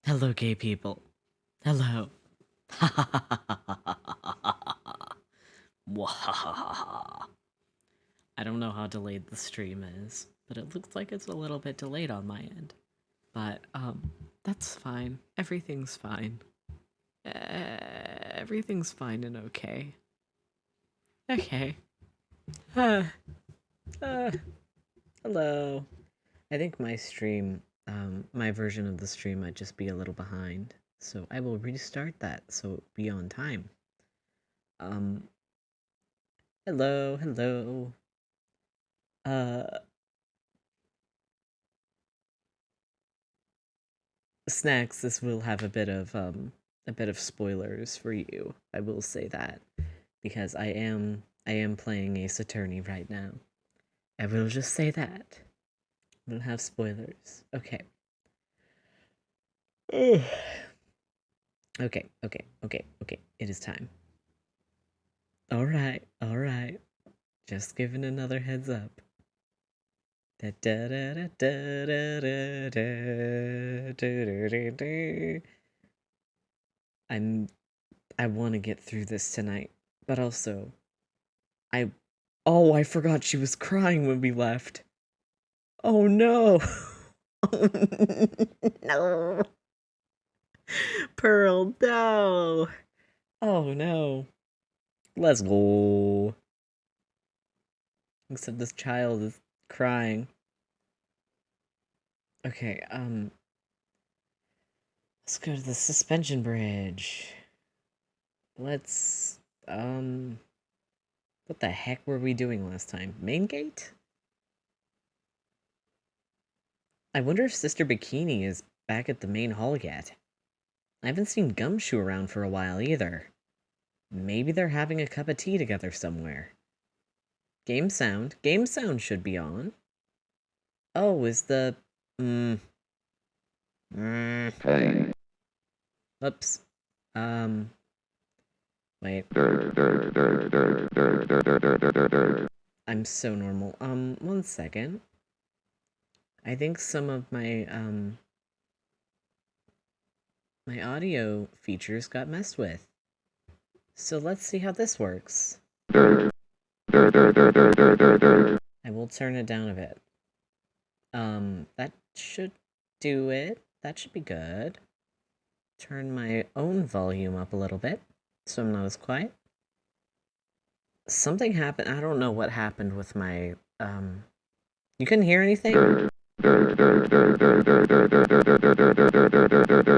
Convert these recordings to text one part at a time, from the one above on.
Hello, gay people. Hello. Wahahaha. I don't know how delayed the stream is, but it looks like it's a little bit delayed on my end. But, that's fine. Everything's fine. Everything's fine and okay. Okay. Uh, hello. I think my stream, my version of the stream might just be a little behind. So I will restart that so it'll be on time. Hello. Uh, Snacks, this will have a bit of spoilers for you. I will say that because I am playing Ace Attorney right now. I will just say that. We'll have spoilers. Okay. Ugh. Okay. It is time. Alright. Just giving another heads up. I want to get through this tonight, but also I forgot she was crying when we left. Oh no. No. Pearl, no. Oh no. Let's go. Except this child is crying. Okay, let's go to the suspension bridge. Let's, what the heck were we doing last time? Main gate? I wonder if Sister Bikini is back at the main hall yet. I haven't seen Gumshoe around for a while either. Maybe they're having a cup of tea together somewhere. Game sound should be on. Oh, is the... Hey. Oops. Wait. I'm so normal. 1 second. I think some of my, my audio features got messed with. So let's see how this works. I will turn it down a bit. That should do it. That should be good. Turn my own volume up a little bit, so I'm not as quiet. Something happened. I don't know what happened with my, You couldn't hear anything?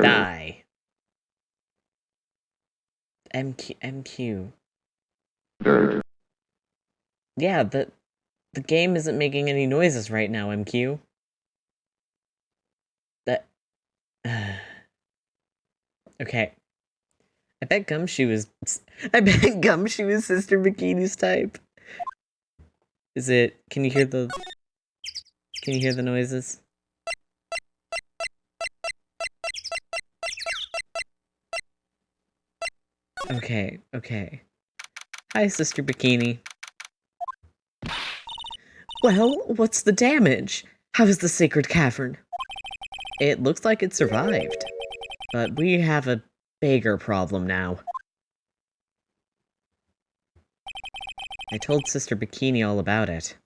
Die. MQ. Yeah, the game isn't making any noises right now, MQ. That... Okay. I bet Gumshoe is Sister Bikini's type. Is it... Can you hear the noises? Okay. Hi, Sister Bikini. Well, what's the damage? How is the sacred cavern? It looks like it survived. But we have a bigger problem now. I told Sister Bikini all about it.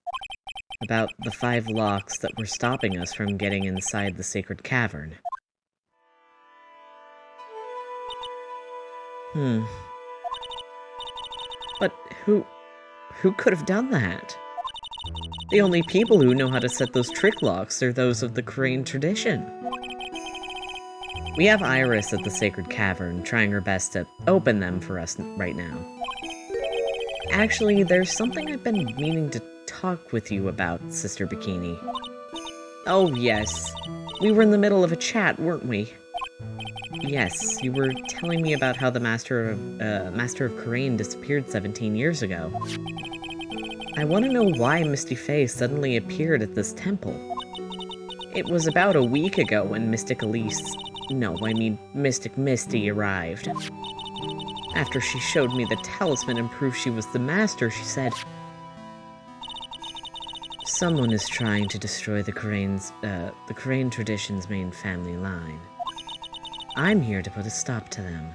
About the 5 locks that were stopping us from getting inside the sacred cavern. But who could have done that? The only people who know how to set those trick locks are those of the Crane tradition. We have Iris at the Sacred Cavern, trying her best to open them for us right now. Actually, there's something I've been meaning to talk with you about, Sister Bikini. Oh, yes. We were in the middle of a chat, weren't we? Yes, you were telling me about how the Master of Crane disappeared 17 years ago. I want to know why Misty Faye suddenly appeared at this temple. It was about a week ago when Mystic Misty arrived. After she showed me the talisman and proved she was the master, she said, "Someone is trying to destroy the Crane tradition's main family line. I'm here to put a stop to them.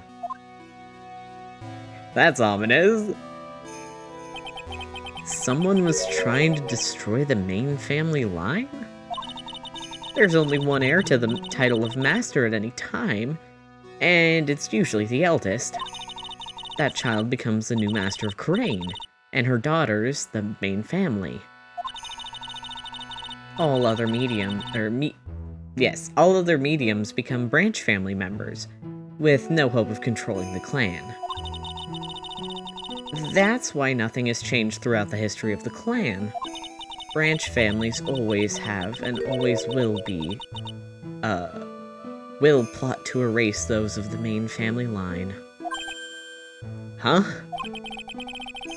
That's ominous. Someone was trying to destroy the main family line? There's only one heir to the title of master at any time, and it's usually the eldest. That child becomes the new master of Crane, and her daughters the main family. All other all other mediums become branch family members, with no hope of controlling the clan. That's why nothing has changed throughout the history of the clan. Branch families always have, and always will be, will plot to erase those of the main family line. Huh?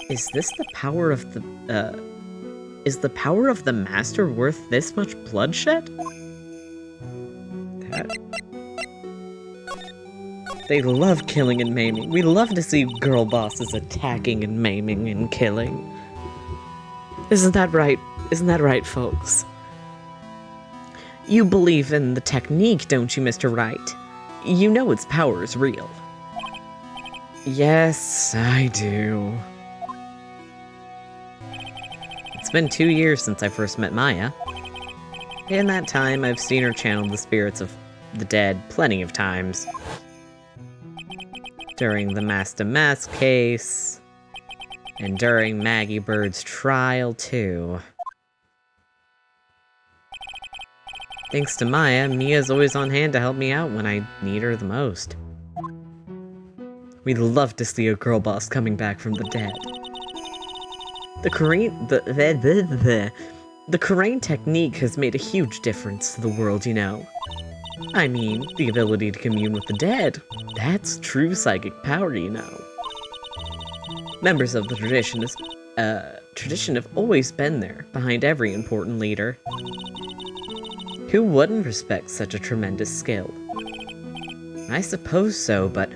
Is this the power of the, is the power of the Master worth this much bloodshed? They love killing and maiming. We love to see girl bosses attacking and maiming and killing. Isn't that right? Isn't that right, folks? You believe in the technique, don't you, Mr. Wright? You know its power is real. Yes, I do. It's been 2 years since I first met Maya. In that time, I've seen her channel the spirits of the dead plenty of times. During the Master Mask case, and during Maggie Bird's trial, too. Thanks to Maya, Mia's always on hand to help me out when I need her the most. We'd love to see a girl boss coming back from the dead. The Karain technique has made a huge difference to the world, you know. I mean, the ability to commune with the dead. That's true psychic power, you know. Members of the tradition have always been there, behind every important leader. Who wouldn't respect such a tremendous skill? I suppose so, but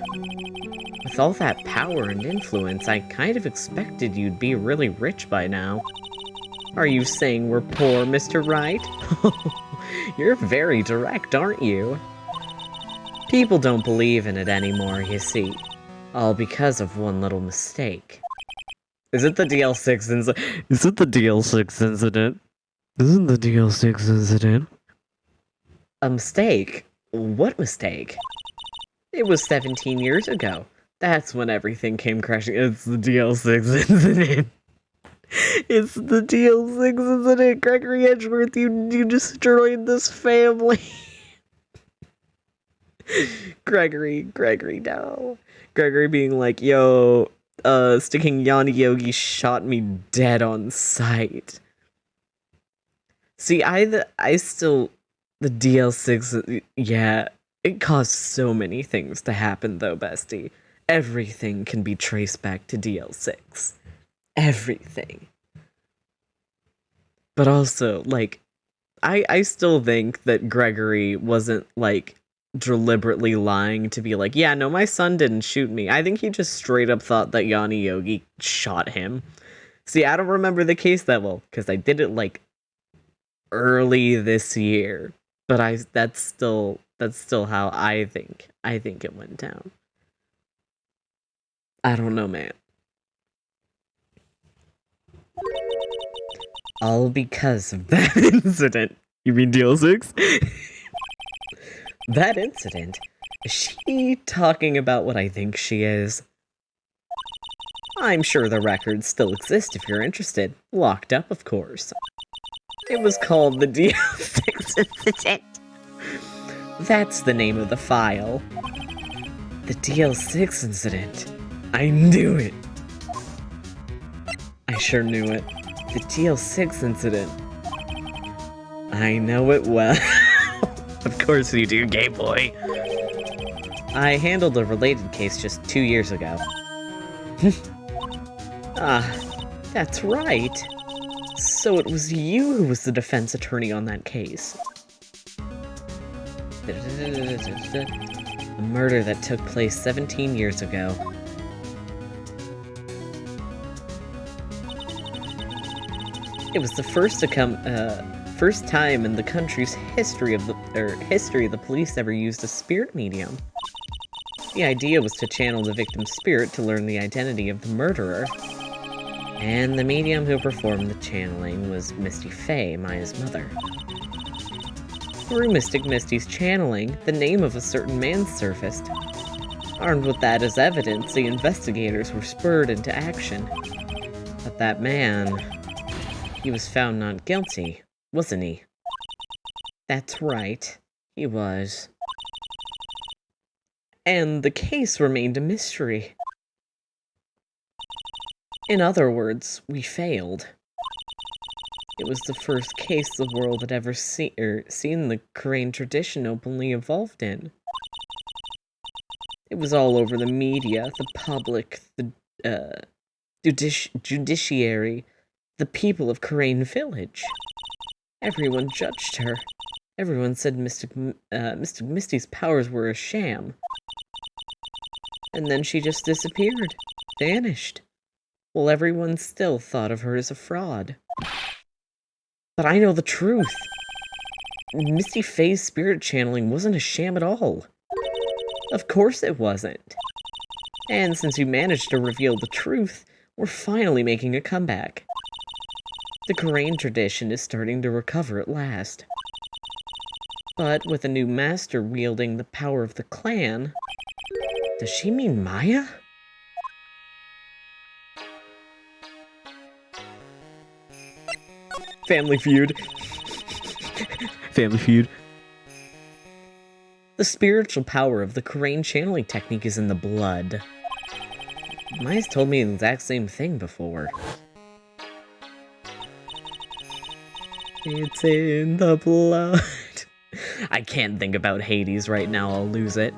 with all that power and influence, I kind of expected you'd be really rich by now. Are you saying we're poor, Mr. Wright? You're very direct, aren't you? People don't believe in it anymore, you see. All because of one little mistake. Is it the DL6 incident? Is it the DL6 incident? Isn't the DL6 incident? A mistake? What mistake? It was 17 years ago. That's when everything came crashing. It's the DL6 incident. It's the DL6 incident. Gregory Edgeworth, you destroyed this family. Gregory, no. Gregory being like, yo, sticking Yanni Yogi shot me dead on sight. See, the DL6, yeah, it caused so many things to happen though, bestie. Everything can be traced back to DL6. Everything. But also, like, I still think that Gregory wasn't, like, deliberately lying to be like, yeah, no, my son didn't shoot me. I think he just straight up thought that Yanni Yogi shot him. See, I don't remember the case that well, because I did it, like, early this year. But that's still how I think it went down. I don't know, man. All because of that incident. You mean DL6? That incident? Is she talking about what I think she is? I'm sure the records still exist if you're interested. Locked up, of course. It was called the DL6 incident. That's the name of the file. The DL6 incident. I knew it. I sure knew it. The DL6 incident. I know it well. Of course you do, gay boy. I handled a related case just 2 years ago. Ah, that's right. So it was you who was the defense attorney on that case. A murder that took place 17 years ago. It was the first time in the country's history the police ever used a spirit medium. The idea was to channel the victim's spirit to learn the identity of the murderer. And the medium who performed the channeling was Misty Faye, Maya's mother. Through Mystic Misty's channeling, the name of a certain man surfaced. Armed with that as evidence, the investigators were spurred into action. But that man, he was found not guilty, wasn't he? That's right, he was. And the case remained a mystery. In other words, we failed. It was the first case the world had ever seen the Korean tradition openly involved in. It was all over the media, the public, the judiciary, the people of Korean Village. Everyone judged her. Everyone said Mystic Misty's powers were a sham. And then she just disappeared, vanished. Well, everyone still thought of her as a fraud. But I know the truth. Misty Faye's spirit channeling wasn't a sham at all. Of course it wasn't. And since you managed to reveal the truth, we're finally making a comeback. The Korean tradition is starting to recover at last. But with a new master wielding the power of the clan... Does she mean Maya? Family Feud. Family Feud. The spiritual power of the Korean channeling technique is in the blood. Maya's told me the exact same thing before. It's in the blood. I can't think about Hades right now, I'll lose it.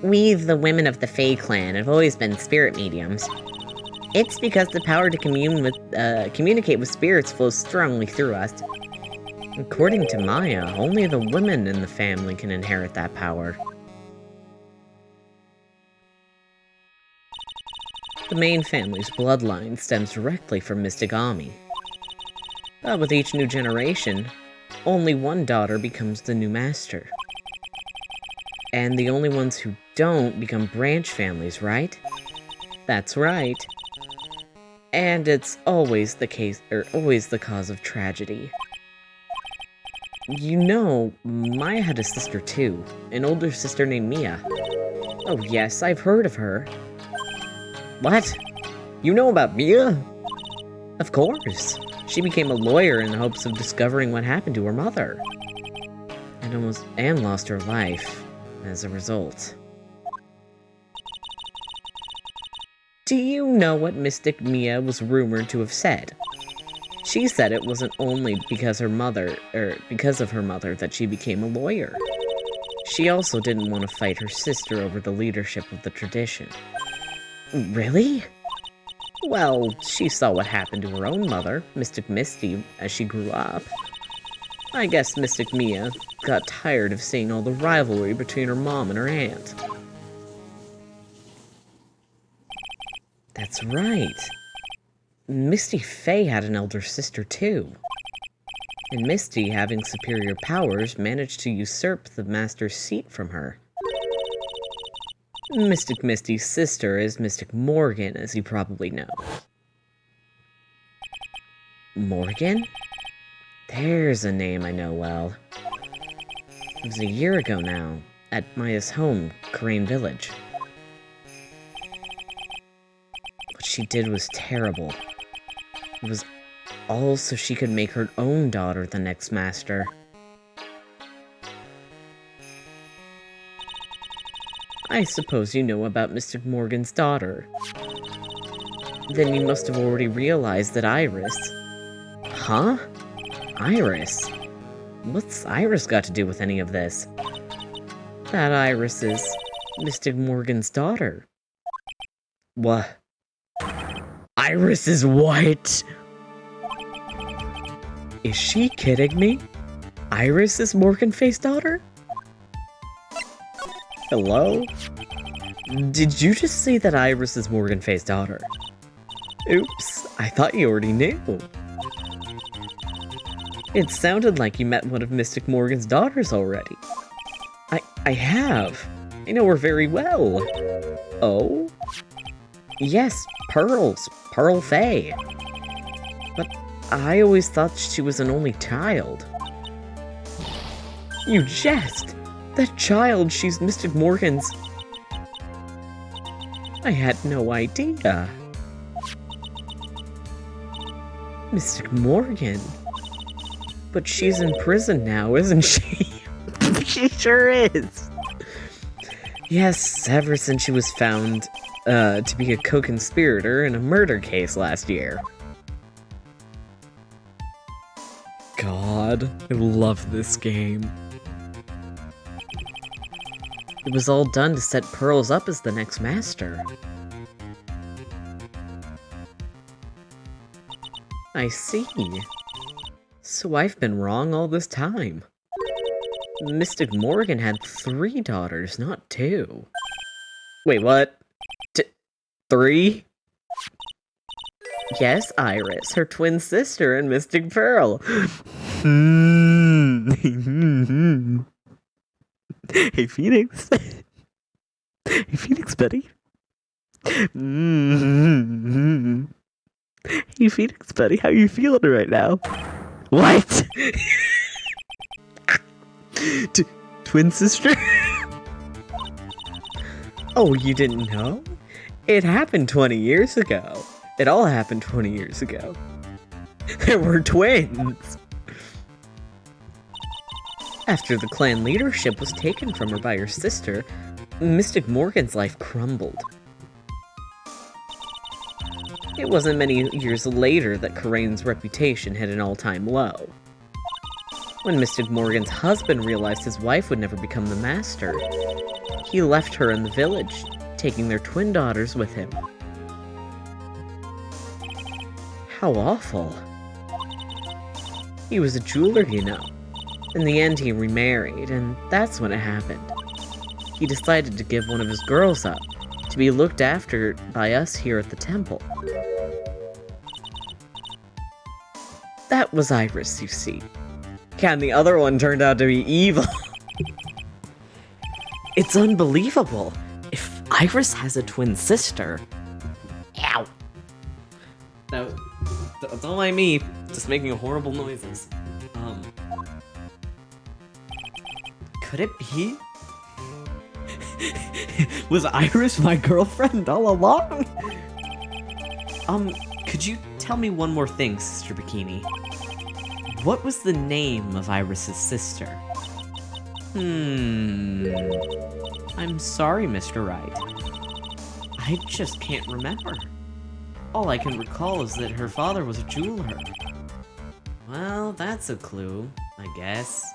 We, the women of the Fae clan, have always been spirit mediums. It's because the power to communicate with spirits flows strongly through us. According to Maya, only the women in the family can inherit that power. The main family's bloodline stems directly from Mystigami. But with each new generation, only one daughter becomes the new master. And the only ones who don't become branch families, right? That's right. And it's always the case, or always the cause of tragedy. You know, Maya had a sister too, an older sister named Mia. Oh yes, I've heard of her. What? You know about Mia? Of course. She became a lawyer in the hopes of discovering what happened to her mother. And lost her life as a result. Do you know what Mystic Mia was rumored to have said? She said it wasn't only because of her mother that she became a lawyer. She also didn't want to fight her sister over the leadership of the tradition. Really? Well, she saw what happened to her own mother, Mystic Misty, as she grew up. I guess Mystic Mia got tired of seeing all the rivalry between her mom and her aunt. That's right. Misty Faye had an elder sister too. And Misty, having superior powers, managed to usurp the master's seat from her. Mystic Misty's sister is Mystic Morgan, as you probably know. Morgan? There's a name I know well. It was a year ago now, at Maya's home, Korean Village. What she did was terrible. It was all so she could make her own daughter the next master. I suppose you know about Mr. Morgan's daughter. Then you must have already realized that Iris... Huh? Iris? What's Iris got to do with any of this? That Iris is Mr. Morgan's daughter. What? Iris is what? Is she kidding me? Iris is Morgan Faye's daughter? Hello? Did you just say that Iris is Morgan Faye's daughter? Oops, I thought you already knew. It sounded like you met one of Mystic Morgan's daughters already. I have. I know her very well. Oh? Yes, Pearls. Pearl Faye. But I always thought she was an only child. You jest! That child, she's Mystic Morgan's... I had no idea. Mystic Morgan? But she's in prison now, isn't she? She sure is! Yes, ever since she was found to be a co-conspirator in a murder case last year. God, I love this game. It was all done to set Pearls up as the next master. I see. So I've been wrong all this time. Mystic Morgan had 3 daughters, not 2. Wait, what? 3? Yes, Iris, her twin sister and Mystic Pearl. Hey, Phoenix. Hey, Phoenix, buddy. Hey, Phoenix, buddy, how you feeling right now? What? Twin sister? Oh, you didn't know? It happened 20 years ago. It all happened 20 years ago. There were twins. After the clan leadership was taken from her by her sister, Mystic Morgan's life crumbled. It wasn't many years later that Karain's reputation hit an all-time low. When Mystic Morgan's husband realized his wife would never become the master, he left her in the village, taking their twin daughters with him. How awful. He was a jeweler, you know. In the end, he remarried, and that's when it happened. He decided to give one of his girls up, to be looked after by us here at the temple. That was Iris, you see. And the other one turned out to be evil. It's unbelievable. If Iris has a twin sister... Ow! No, don't mind me, just making horrible noises. Could it be? Was Iris my girlfriend all along? Could you tell me one more thing, Sister Bikini? What was the name of Iris's sister? I'm sorry, Mr. Wright. I just can't remember. All I can recall is that her father was a jeweler. Well, that's a clue, I guess.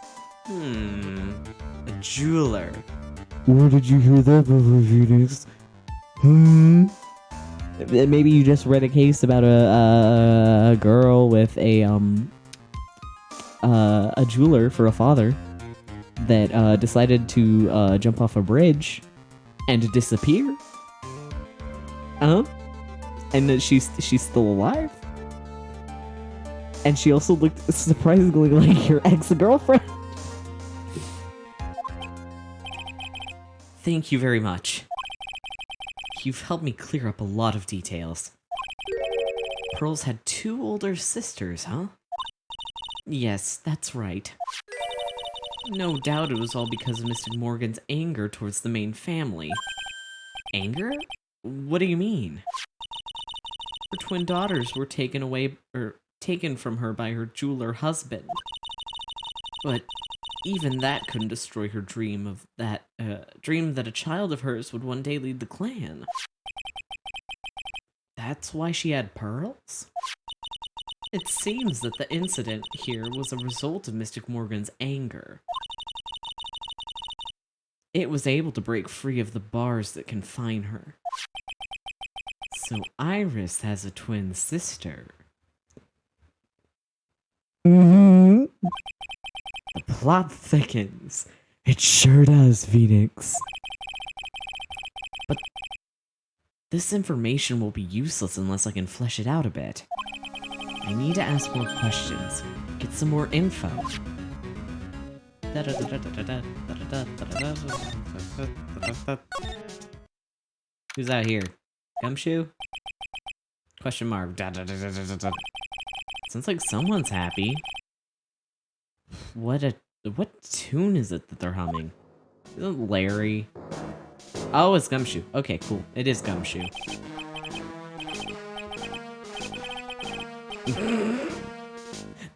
A jeweler. Where did you hear that before, Phoenix? Maybe you just read a case about a girl with a jeweler for a father that decided to jump off a bridge and disappear. And that she's still alive. And she also looked surprisingly like your ex-girlfriend. Thank you very much. You've helped me clear up a lot of details. Pearls had 2 older sisters, huh? Yes, that's right. No doubt it was all because of Mystic Morgan's anger towards the main family. Anger? What do you mean? Her twin daughters were taken from her by her jeweler husband. But even that couldn't destroy her dream that a child of hers would one day lead the clan. That's why she had pearls? It seems that the incident here was a result of Mystic Morgan's anger. It was able to break free of the bars that confine her. So Iris has a twin sister. The Plot thickens. It sure does, Phoenix. But this information will be useless unless I can flesh it out a bit. I need to ask more questions, get some more info. Who's out here? Gumshoe? Question mark. Sounds like someone's happy. What tune is it that they're humming? Isn't it Larry? Oh, it's Gumshoe. Okay, cool. It is Gumshoe.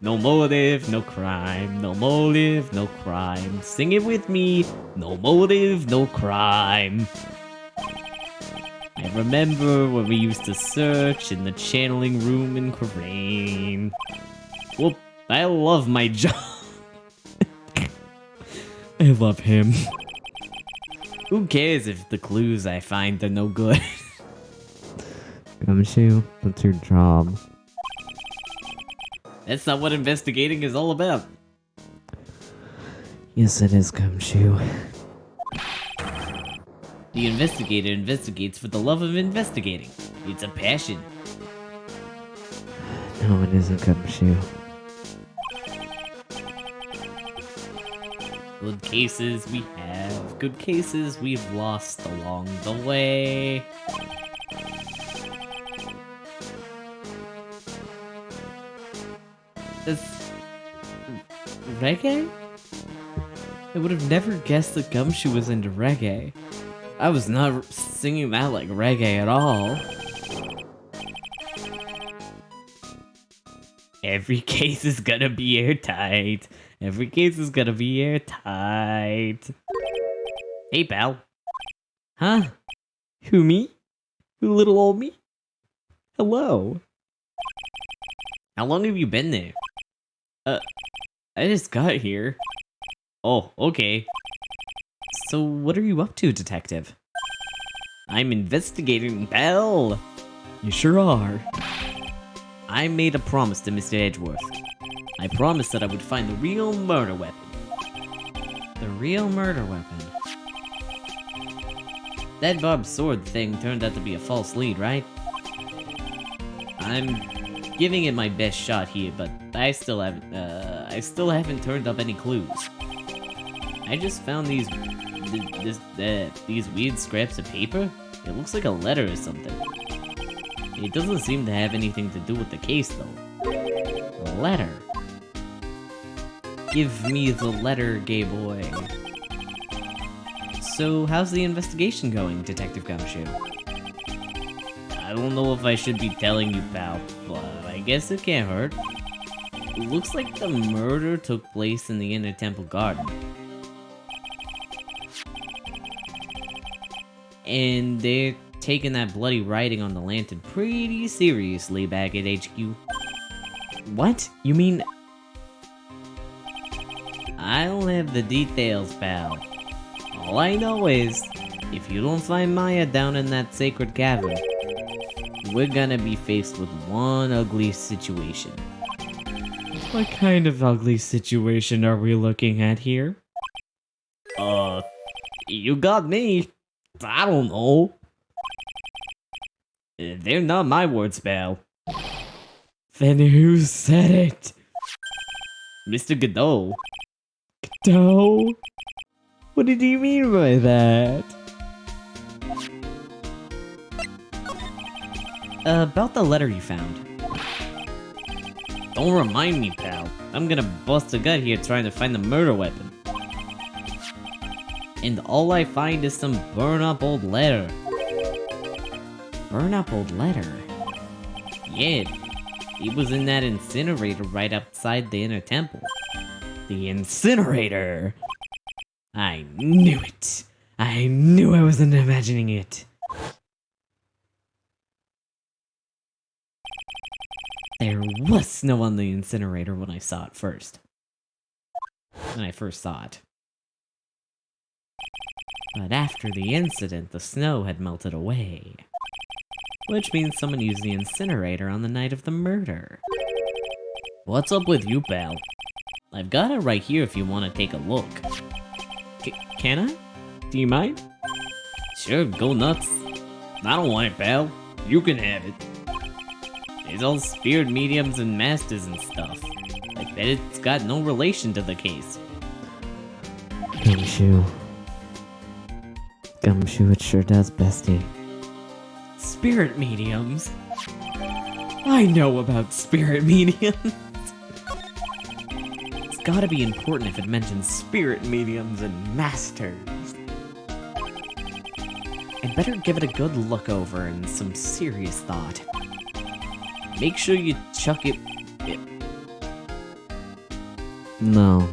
No motive, no crime. No motive, no crime. Sing it with me. No motive, no crime. I remember when we used to search in the channeling room in Crane. Whoop, I love my job. I love him. Who cares if the clues I find are no good? Gumshoe, what's your job? That's not what investigating is all about. Yes, it is, Gumshoe. The investigator investigates for the love of investigating. It's a passion. No, it isn't, Gumshoe. Good cases we have, good cases we've lost along the way. That's reggae? I would have never guessed that Gumshoe was into reggae. I was not singing that like reggae at all. Every case is gonna be airtight. Every case is gonna be airtight. Hey, pal. Huh? Who, me? Who, little old me? Hello. How long have you been there? I just got here. Oh, okay. So, what are you up to, detective? I'm investigating, pal. You sure are. I made a promise to Mr. Edgeworth. I promised that I would find the real murder weapon. The real murder weapon? That barbed sword thing turned out to be a false lead, right? I'm giving it my best shot here, but I still haven't turned up any clues. I just found these weird scraps of paper. It looks like a letter or something. It doesn't seem to have anything to do with the case, though. A letter. Give me the letter, gay boy. So, how's the investigation going, Detective Gumshoe? I don't know if I should be telling you, pal, but I guess it can't hurt. It looks like the murder took place in the Inner Temple Garden. And they're taking that bloody writing on the lantern pretty seriously back at HQ. What? You mean... I don't have the details, pal. All I know is, if you don't find Maya down in that sacred cavern, we're gonna be faced with one ugly situation. What kind of ugly situation are we looking at here? You got me. I don't know. They're not my words, pal. Then who said it? Mr. Godot. Godot? What did he mean by that? About the letter you found. Don't remind me, pal. I'm gonna bust a gut here trying to find the murder weapon. And all I find is some burn-up old letter. Burn-up old letter? Yeah, it was in that incinerator right outside the Inner Temple. The incinerator! I knew it! I knew I wasn't imagining it! There was snow on the incinerator when I saw it first. When I first saw it. But after the incident, the snow had melted away. Which means someone used the incinerator on the night of the murder. What's up with you, pal? I've got it right here if you want to take a look. Can I? Do you mind? Sure, go nuts. I don't want it, pal. You can have it. It's all spirit mediums and masters and stuff. I bet it's got no relation to the case. Gumshoe. Gumshoe, it sure does, bestie. Spirit mediums? I know about spirit mediums. It's gotta be important if it mentions spirit mediums and masters. I'd better give it a good look over and some serious thought. Make sure you chuck it... No.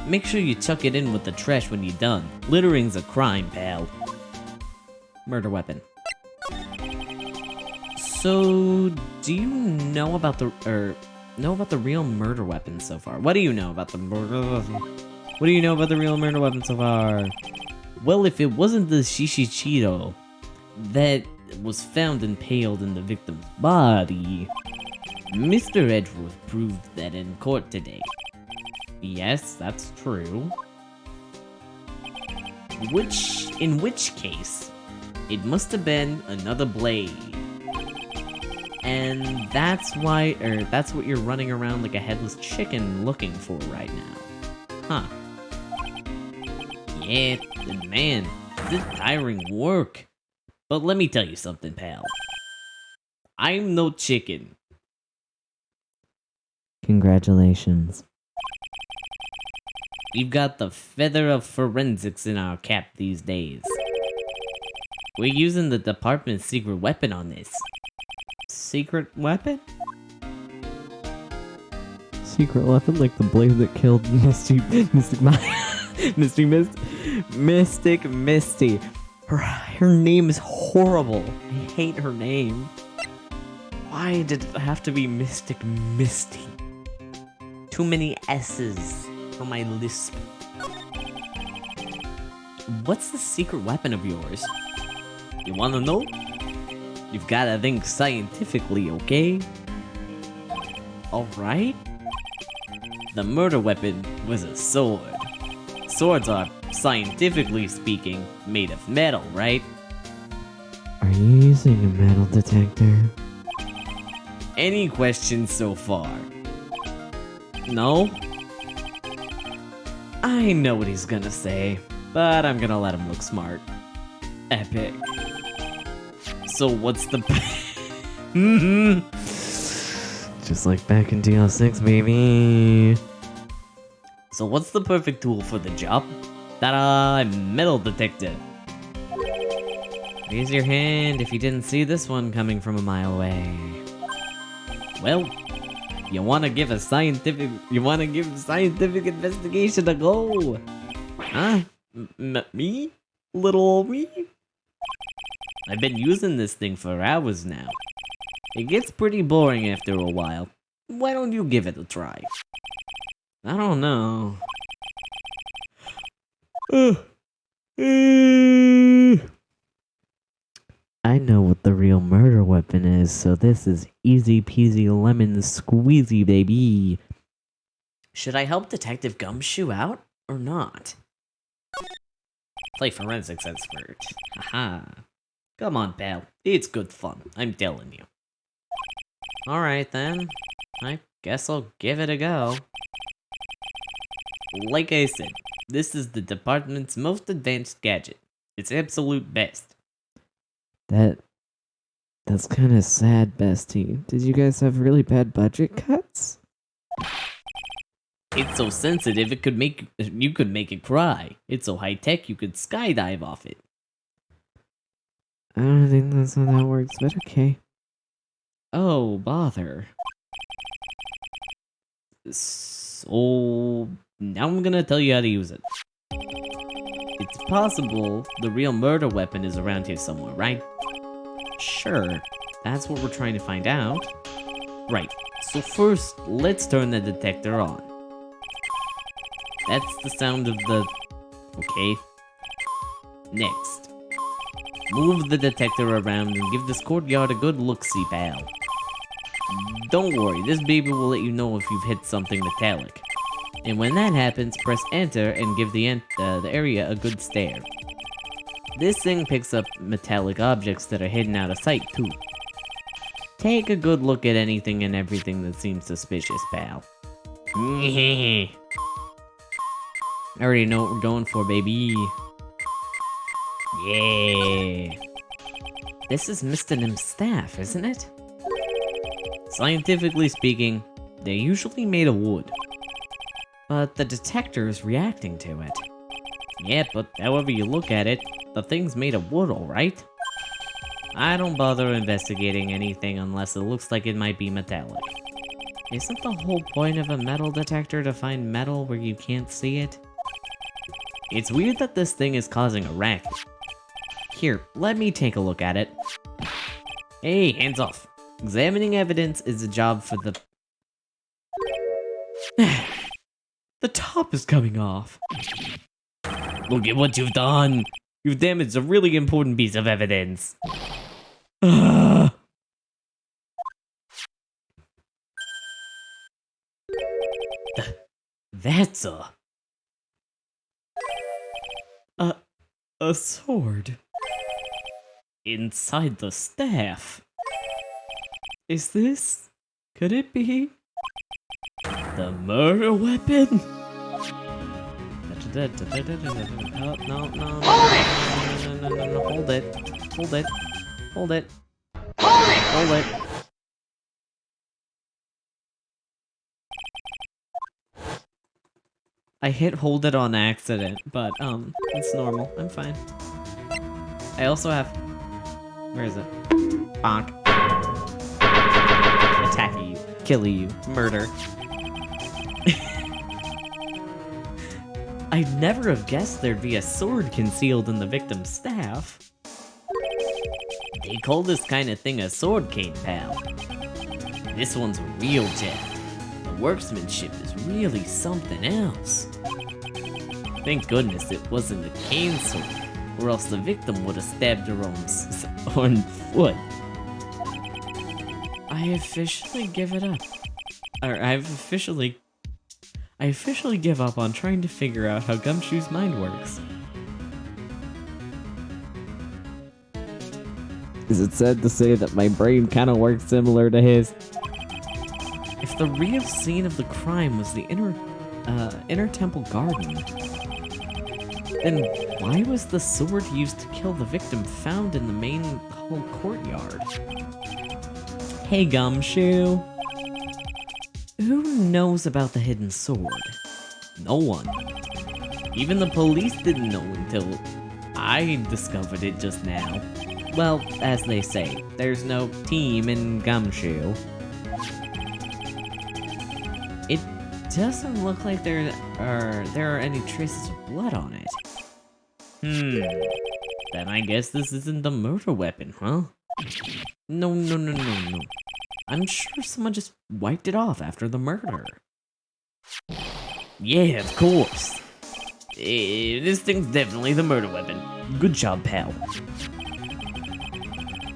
Make sure you chuck it in with the trash when you're done. Littering's a crime, pal. Murder weapon. So, do you know about the real murder weapon so far? What do you know about the murder weapon? What do you know about the real murder weapon so far? Well, if it wasn't the Shishichiro that was found impaled in the victim's body, Mr. Edgeworth proved that in court today. Yes, that's true. In which case, it must have been another blade. And that's what you're running around like a headless chicken looking for right now. Huh. Yeah, man, this is tiring work. But let me tell you something, pal. I'm no chicken. Congratulations. We've got the feather of forensics in our cap these days. We're using the department's secret weapon on this. Secret weapon? Secret weapon like the blade that killed Mystic Misty. Her name is horrible. I hate her name. Why did it have to be Mystic Misty? Too many S's for my lisp. What's the secret weapon of yours? You wanna know? You've gotta think scientifically, okay? Alright? The murder weapon was a sword. Swords are, scientifically speaking, made of metal, right? Are you using a metal detector? Any questions so far? No? I know what he's gonna say, but I'm gonna let him look smart. Epic. So what's the... Just like back in DL6, baby. So what's the perfect tool for the job? Ta-da! Metal detector. Raise your hand if you didn't see this one coming from a mile away. Well, you wanna give scientific investigation a go? Huh? Me? Little old me? I've been using this thing for hours now. It gets pretty boring after a while. Why don't you give it a try? I don't know. I know what the real murder weapon is, so this is easy peasy lemon squeezy, baby. Should I help Detective Gumshoe out or not? Play forensics expert. Haha. Come on, pal. It's good fun. I'm telling you. Alright then. I guess I'll give it a go. Like I said, this is the department's most advanced gadget. It's absolute best. That's kind of sad, bestie. Did you guys have really bad budget cuts? It's so sensitive you could make it cry. It's so high tech you could skydive off it. I don't think that's how that works, but okay. Oh, bother. So now I'm gonna tell you how to use it. It's possible the real murder weapon is around here somewhere, right? Sure, that's what we're trying to find out. Right, so first, let's turn the detector on. That's the sound of the... Okay. Next. Move the detector around and give this courtyard a good look-see, pal. Don't worry, this baby will let you know if you've hit something metallic. And when that happens, press enter and give the area a good stare. This thing picks up metallic objects that are hidden out of sight, too. Take a good look at anything and everything that seems suspicious, pal. I already know what we're going for, baby. Yeah. This is Mr. Nim's staff, isn't it? Scientifically speaking, they're usually made of wood. But the detector is reacting to it. Yeah, but however you look at it, the thing's made of wood, alright? I don't bother investigating anything unless it looks like it might be metallic. Isn't the whole point of a metal detector to find metal where you can't see it? It's weird that this thing is causing a racket. Here, let me take a look at it. Hey, hands off. Examining evidence is a job for the... The top is coming off. Look at what you've done. You've damaged a really important piece of evidence. That's a sword. Inside the staff. Could it be the murder weapon? Oh, no, hold it. I hit hold it on accident, but, it's normal. I'm fine. I also have... Where is it? Bonk. Attacking you. Killing you. Murder. I'd never have guessed there'd be a sword concealed in the victim's staff. They call this kind of thing a sword cane, pal. This one's a real gem. The workmanship is really something else. Thank goodness it wasn't a cane sword, or else the victim would have stabbed her own foot. I officially give it up. I officially give up on trying to figure out how Gumshoe's mind works. Is it sad to say that my brain kind of works similar to his? If the real scene of the crime was the inner temple garden, then why was the sword used to kill the victim found in the main hall courtyard? Hey, Gumshoe. Who knows about the hidden sword? No one. Even the police didn't know until I discovered it just now. Well, as they say, there's no team in Gumshoe. It doesn't look like there are any traces of blood on it. Then I guess this isn't the murder weapon, huh? No. I'm sure someone just wiped it off after the murder. Yeah, of course. This thing's definitely the murder weapon. Good job, pal.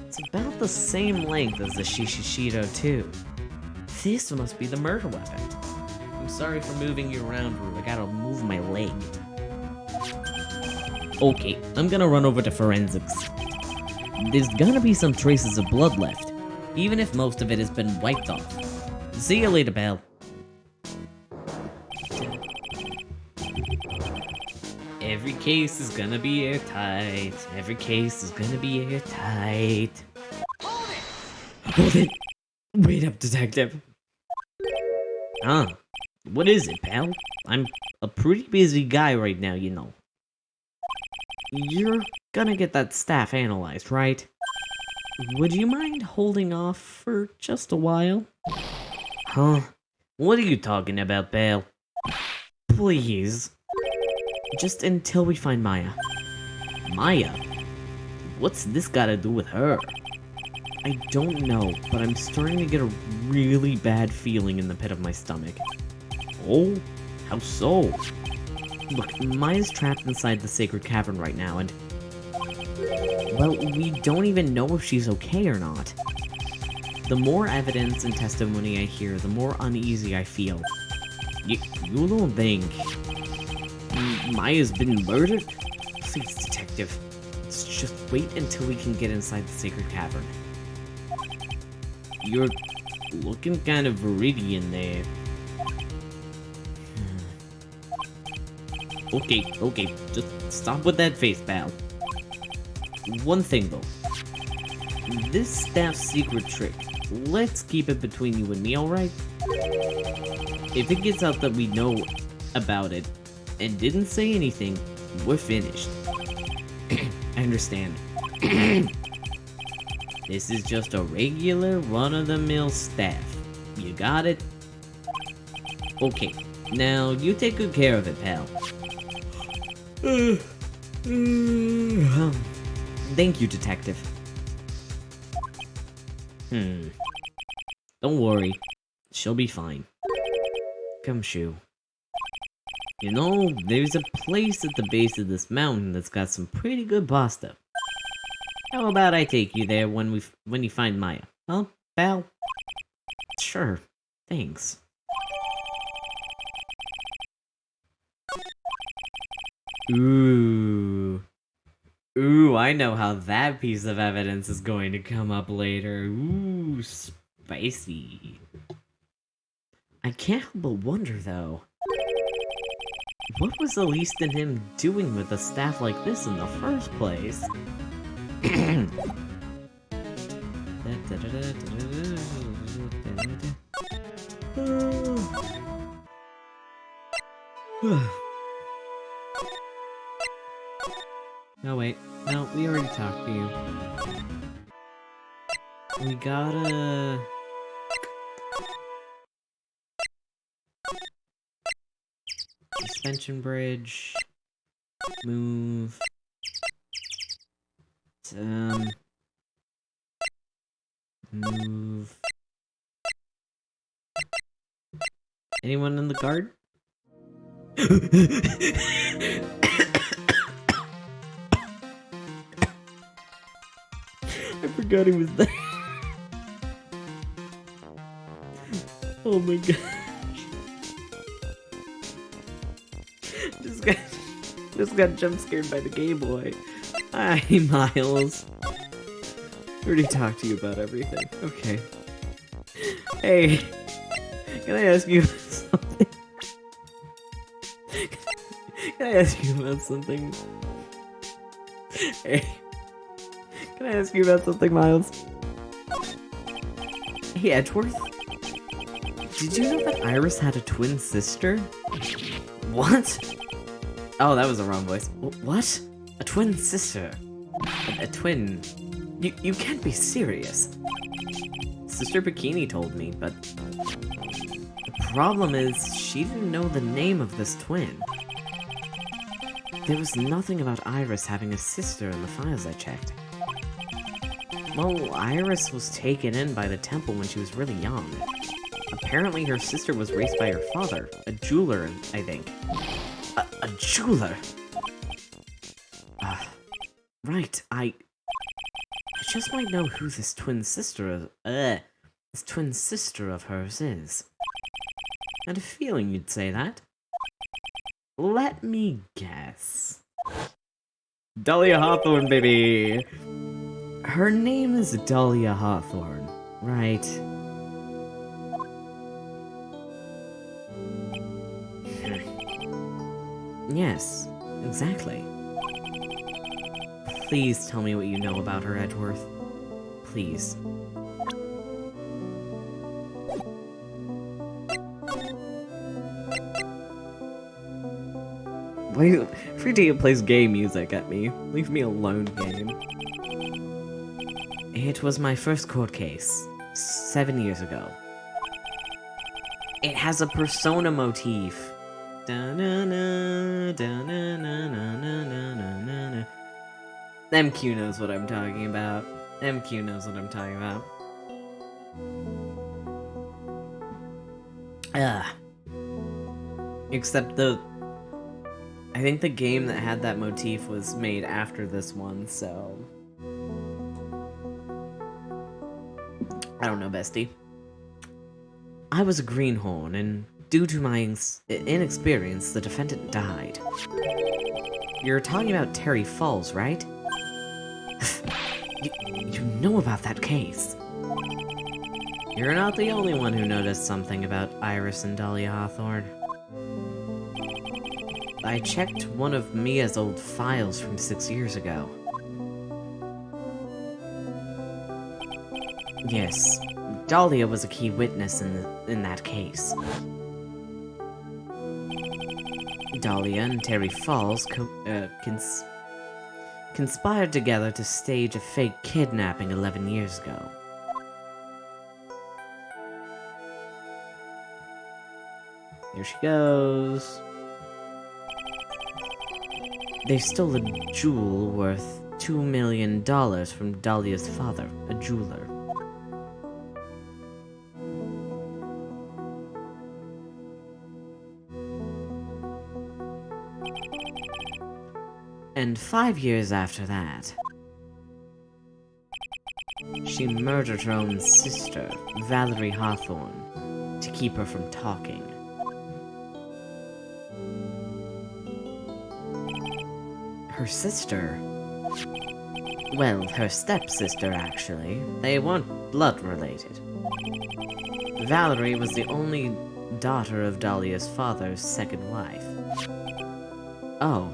It's about the same length as the Shishishito, too. This must be the murder weapon. I'm sorry for moving you around, Rue. I gotta move my leg. Okay, I'm gonna run over to forensics. There's gonna be some traces of blood left, even if most of it has been wiped off. See you later, pal. Every case is gonna be airtight. Every case is gonna be airtight. Hold it! Wait up, detective. Huh? What is it, pal? I'm a pretty busy guy right now, you know. You're gonna get that staff analyzed, right? Would you mind holding off for just a while? Huh? What are you talking about, pal? Please. Just until we find Maya. Maya? What's this gotta do with her? I don't know, but I'm starting to get a really bad feeling in the pit of my stomach. Oh? How so? Look, Maya's trapped inside the sacred cavern right now, and... well, we don't even know if she's okay or not. The more evidence and testimony I hear, the more uneasy I feel. You don't think... Maya's been murdered? Please, detective. Let's just wait until we can get inside the sacred cavern. You're looking kind of viridian there. Okay, just stop with that face, pal. One thing though. This staff's secret trick, let's keep it between you and me, alright? If it gets out that we know about it and didn't say anything, we're finished. I understand. This is just a regular run-of-the-mill staff. You got it? Okay, now you take good care of it, pal. Thank you, detective. Don't worry. She'll be fine. Come, Shu. You know, there's a place at the base of this mountain that's got some pretty good pasta. How about I take you there when you find Maya? Huh, pal? Sure. Thanks. Ooh. Ooh, I know how that piece of evidence is going to come up later. Ooh, spicy. I can't help but wonder, though. What was the least in him doing with a staff like this in the first place? No, wait. No, we already talked to you. We gotta... Suspension bridge. Move. Move. Anyone in the guard? I forgot he was there. Oh my god. Just got jump scared by the Game Boy. Hi, Miles. Already talked to you about everything. Okay. Hey, can I ask you something? Can I ask you about something? Hey, can I ask you about something, Miles? Hey, Edgeworth. Did you know that Iris had a twin sister? What? Oh, that was the wrong voice. What? A twin sister? A twin? You can't be serious. Sister Bikini told me, but... The problem is, she didn't know the name of this twin. There was nothing about Iris having a sister in the files I checked. Well, Iris was taken in by the temple when she was really young. Apparently her sister was raised by her father, a jeweler, I think. A jeweler? Right, I just might know who this twin sister of hers is. I had a feeling you'd say that. Let me guess. Dahlia Hawthorne, baby! Her name is Dahlia Hawthorne, right? Yes, exactly. Please tell me what you know about her, Edgeworth. Please. Wait, Free Ticket plays gay music at me. Leave me alone, game. It was my first court case, 7 years ago. It has a persona motif. MQ knows what I'm talking about. MQ knows what I'm talking about. Except I think the game that had that motif was made after this one, so... I don't know, bestie. I was a greenhorn, and due to my inexperience, the defendant died. You're talking about Terry Falls, right? You know about that case. You're not the only one who noticed something about Iris and Dahlia Hawthorne. I checked one of Mia's old files from 6 years ago. Yes, Dahlia was a key witness in that case. Dahlia and Terry Falls conspired together to stage a fake kidnapping 11 years ago. Here she goes. They stole a jewel worth $2 million from Dahlia's father, a jeweler. And 5 years after that, she murdered her own sister, Valerie Hawthorne, to keep her from talking. Her sister? Well, her stepsister, actually. They weren't blood-related. Valerie was the only daughter of Dahlia's father's second wife. Oh.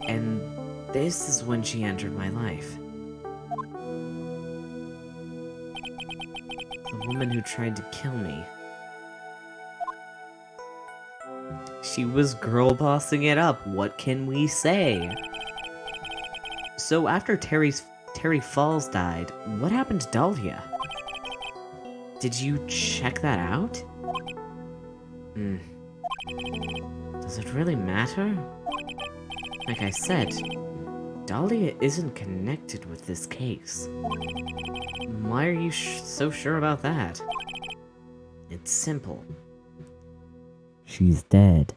And this is when she entered my life. The woman who tried to kill me. She was girl bossing it up, what can we say? So after Terry Falls died, what happened to Dahlia? Did you check that out? Does it really matter? Like I said, Dahlia isn't connected with this case. Why are you so sure about that? It's simple. She's dead.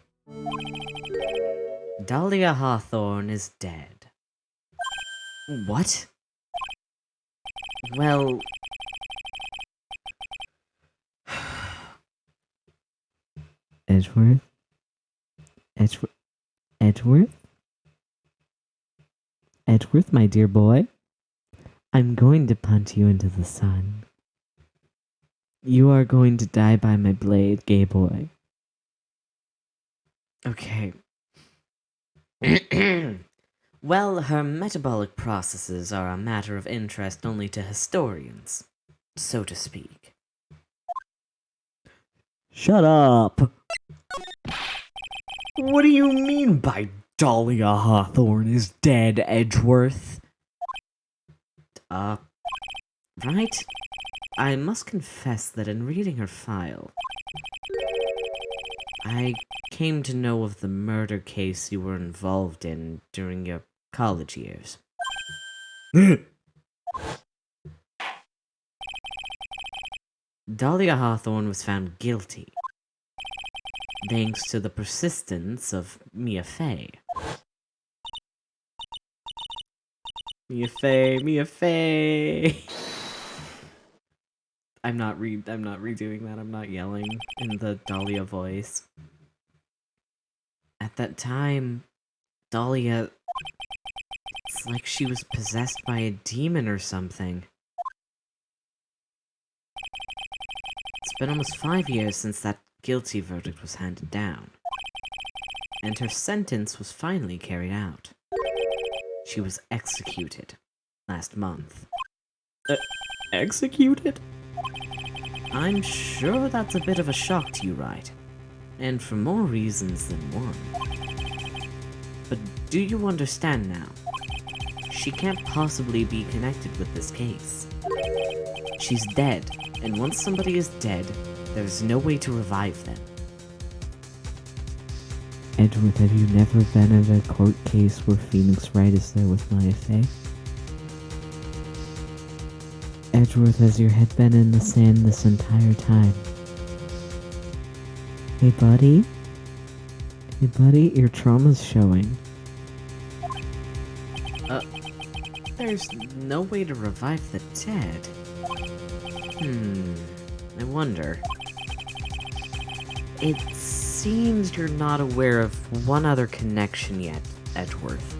Dahlia Hawthorne is dead. What? Well... Edgeworth? Edgeworth? Edgeworth, my dear boy, I'm going to punt you into the sun. You are going to die by my blade, gay boy. Okay. Well, her metabolic processes are a matter of interest only to historians, so to speak. Shut up! What do you mean by Dahlia Hawthorne is dead, Edgeworth? Right? I must confess that in reading her file, I came to know of the murder case you were involved in during your college years. Dahlia Hawthorne was found guilty, thanks to the persistence of Mia Fey. Mia Fey. I'm not redoing that. I'm not yelling in the Dahlia voice. At that time, Dahlia, it's like she was possessed by a demon or something. It's been almost 5 years since that guilty verdict was handed down, and her sentence was finally carried out. She was executed last month. Executed? I'm sure that's a bit of a shock to you, right? And for more reasons than one. But do you understand now? She can't possibly be connected with this case. She's dead, and once somebody is dead, there's no way to revive them. Edgeworth, have you never been at a court case where Phoenix Wright is there with Maya Fey? Edgeworth, has your head been in the sand this entire time? Hey buddy? Hey buddy, your trauma's showing. There's no way to revive the dead. I wonder. It seems you're not aware of one other connection yet, Edgeworth.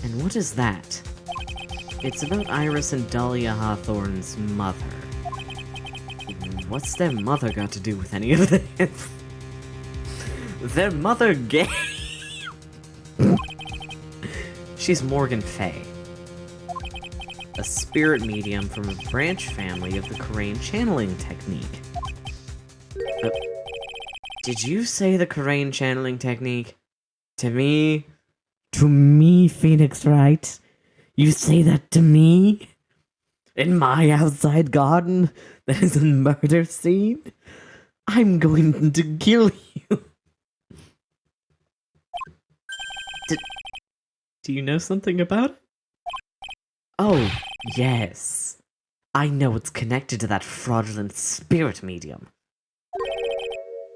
And what is that? It's about Iris and Dahlia Hawthorne's mother. What's their mother got to do with any of this? Their mother gay? She's Morgan Fey. spirit medium from a branch family of the Crane channeling technique. Did you say the Crane channeling technique? To me? To me, Phoenix Wright? You say that to me? In my outside garden that is a murder scene? I'm going to kill you. Do you know something about it? Oh, yes. I know it's connected to that fraudulent spirit medium.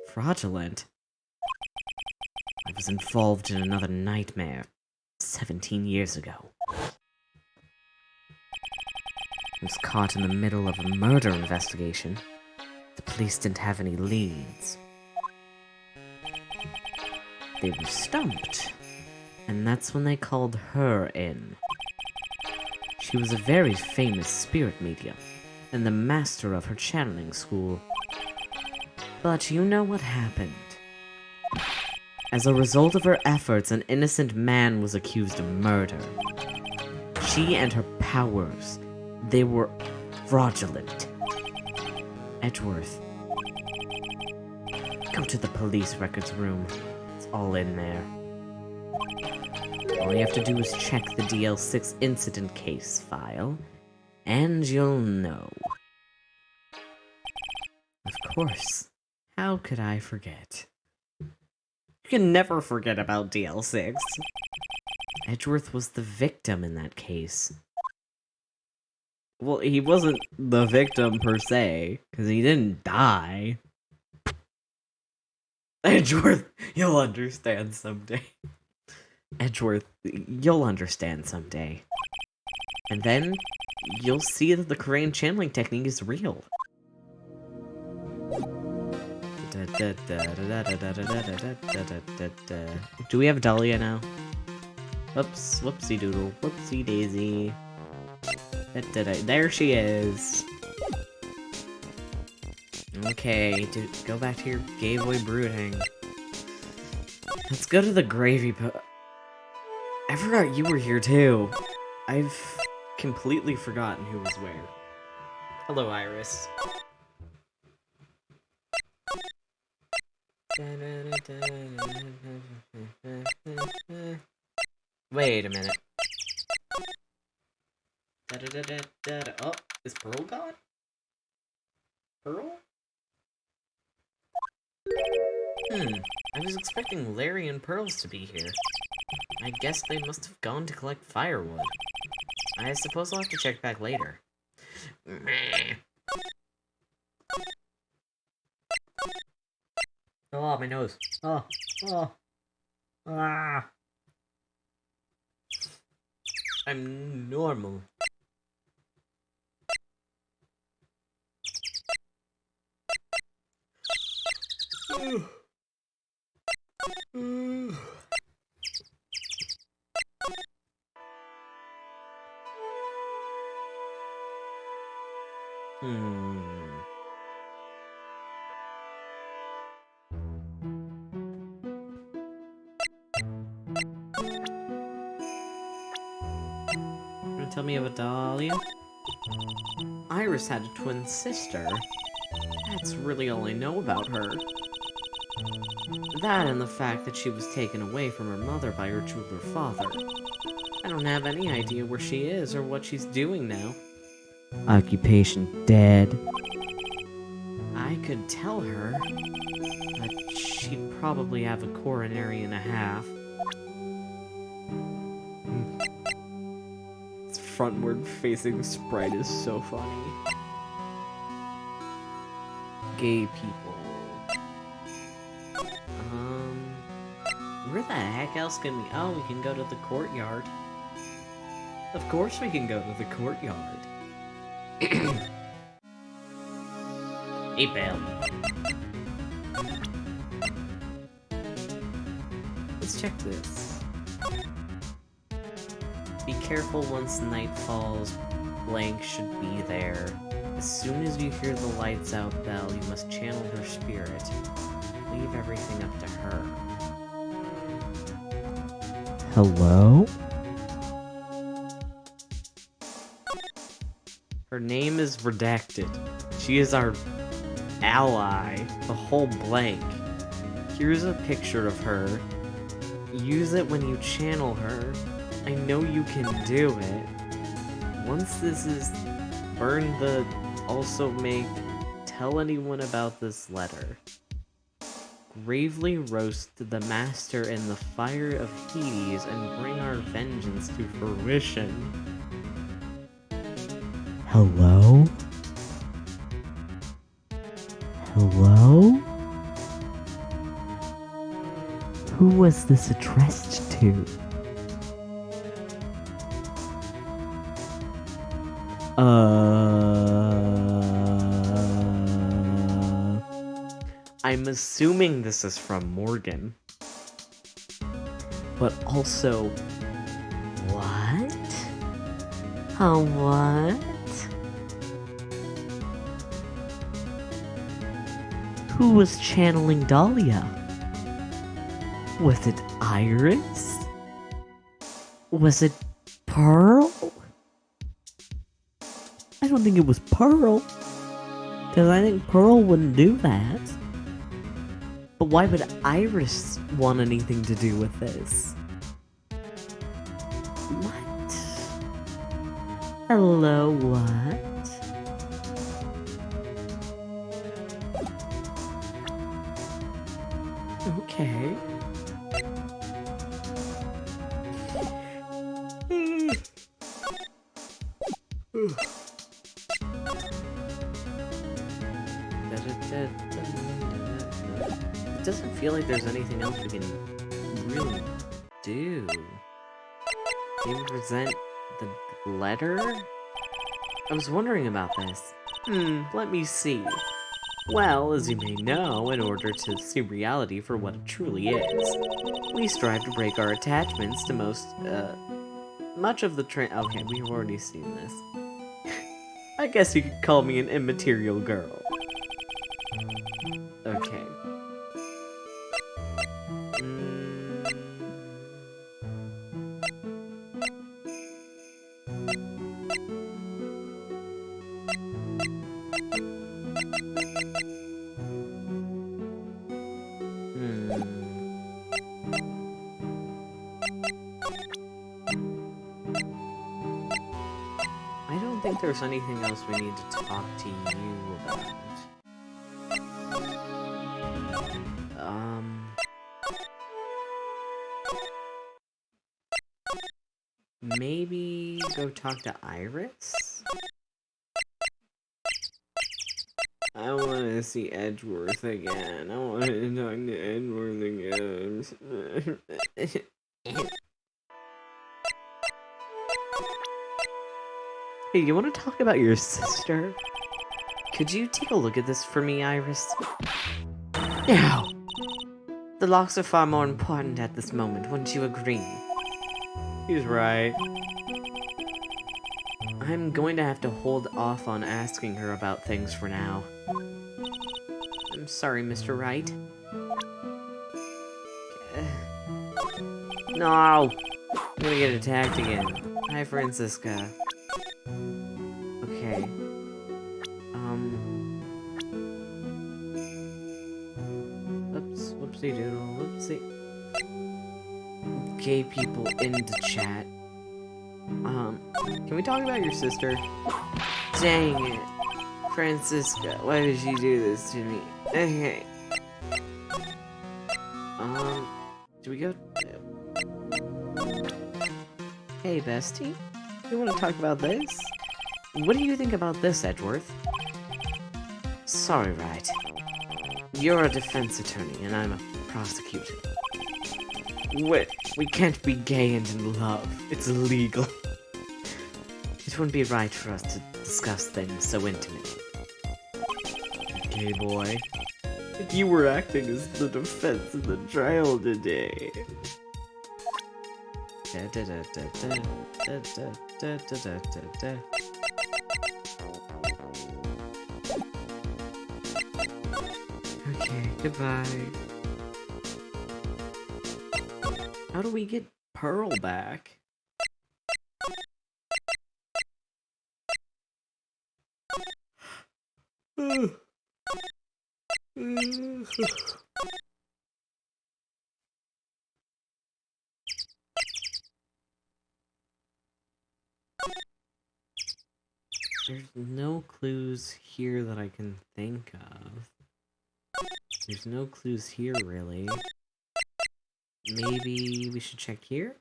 Fraudulent? I was involved in another nightmare 17 years ago. I was caught in the middle of a murder investigation. The police didn't have any leads. They were stumped, and that's when they called her in. She was a very famous spirit medium, and the master of her channeling school. But you know what happened. As a result of her efforts, an innocent man was accused of murder. She and her powers, they were fraudulent. Edgeworth, go to the police records room. It's all in there. All you have to do is check the DL6 incident case file, and you'll know. Of course. How could I forget? You can never forget about DL6. Edgeworth was the victim in that case. Well, he wasn't the victim per se, because he didn't die. Edgeworth, you'll understand someday. Edgeworth, you'll understand someday. And then, you'll see that the Crane channeling technique is real. Do we have Dahlia now? Whoops, whoopsie doodle, whoopsie daisy. There she is. Okay, go back to your gay boy brooding. Let's go to the gravy I forgot you were here too. I've completely forgotten who was where. Hello, Iris. Wait a minute. Oh, is Pearl gone? Pearl? I was expecting Larry and Pearls to be here. I guess they must have gone to collect firewood. I suppose I'll have to check back later. Oh, my nose. Oh. Ah. I'm normal. Tell me about Dahlia? Iris had a twin sister. That's really all I know about her. That and the fact that she was taken away from her mother by her jeweler father. I don't have any idea where she is or what she's doing now. Occupation dead. I could tell her, but she'd probably have a coronary and a half. Its frontward-facing sprite is so funny. Gay people. Where the heck else can we... Oh, we can go to the courtyard. Of course we can go to the courtyard. Hey, Belle. Let's check this. Be careful once night falls. Blank should be there. As soon as you hear the lights out bell, you must channel her spirit. Leave everything up to her. Hello? name is redacted. She is our ally. The whole blank. Here's a picture of her. Use it when you channel her. I know you can do it. Once this is... burn the... also make... tell anyone about this letter. Gravely roast the master in the fire of Hades and bring our vengeance to fruition. Hello? Hello? Who was this addressed to? I'm assuming this is from Morgan. But also... what? What? Who was channeling Dahlia? Was it Iris? Was it Pearl? I don't think it was Pearl. Because I think Pearl wouldn't do that. But why would Iris want anything to do with this? What? Hello, what? Okay. It doesn't feel like there's anything else we can really do. Maybe present the letter? I was wondering about this. Let me see. Well, as you may know, in order to see reality for what it truly is, we strive to break our attachments to much of the okay, we've already seen this. I guess you could call me an immaterial girl. Okay. I don't think there's anything else we need to talk to you about. Maybe go talk to Iris? I want to see Edgeworth again. I want to talk to Edgeworth again. Hey, you want to talk about your sister? Could you take a look at this for me, Iris? No! The locks are far more important at this moment, wouldn't you agree? He's right. I'm going to have to hold off on asking her about things for now. I'm sorry, Mr. Wright. No! I'm gonna get attacked again. Hi, Francisca. Okay. Oops, whoopsie doodle, whoopsie. Gay people into chat. Can we talk about your sister? Dang it. Francisca, why did you do this to me? Okay. Do we go? Hey, bestie? You want to talk about this? What do you think about this, Edgeworth? Sorry, Wright. You're a defense attorney, and I'm a prosecutor. Wait, we can't be gay and in love. It's illegal. It wouldn't be right for us to discuss things so intimate. Gay boy. You were acting as the defense in the trial today. Okay, goodbye. How do we get Pearl back? There's no clues here that I can think of. There's no clues here, really. Maybe we should check here?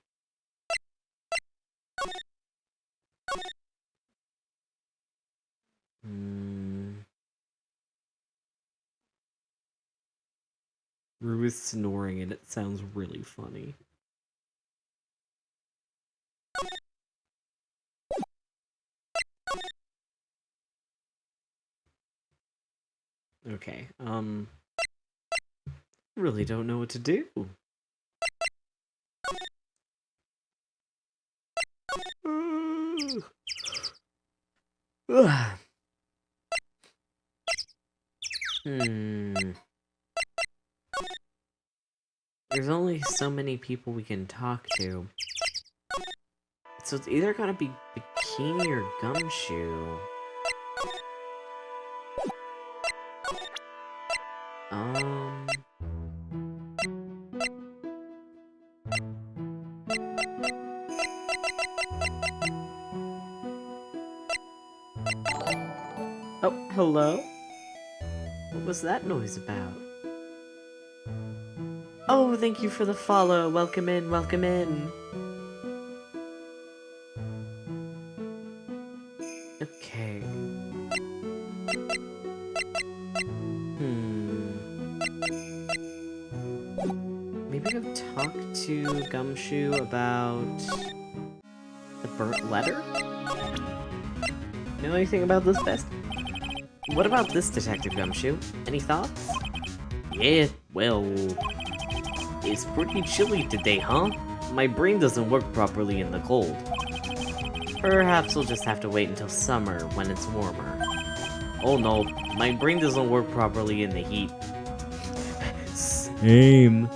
Rue is snoring and it sounds really funny. Okay, really don't know what to do. There's only so many people we can talk to. So it's either gonna be Bikini or Gumshoe. Oh, hello? What was that noise about? Oh, thank you for the follow. Welcome in, welcome in. Okay. Maybe go talk to Gumshoe about the burnt letter? Know anything about this best? What about this, Detective Gumshoe? Any thoughts? Yeah, well, it's pretty chilly today, huh? My brain doesn't work properly in the cold. Perhaps we'll just have to wait until summer when it's warmer. Oh no, my brain doesn't work properly in the heat. Same.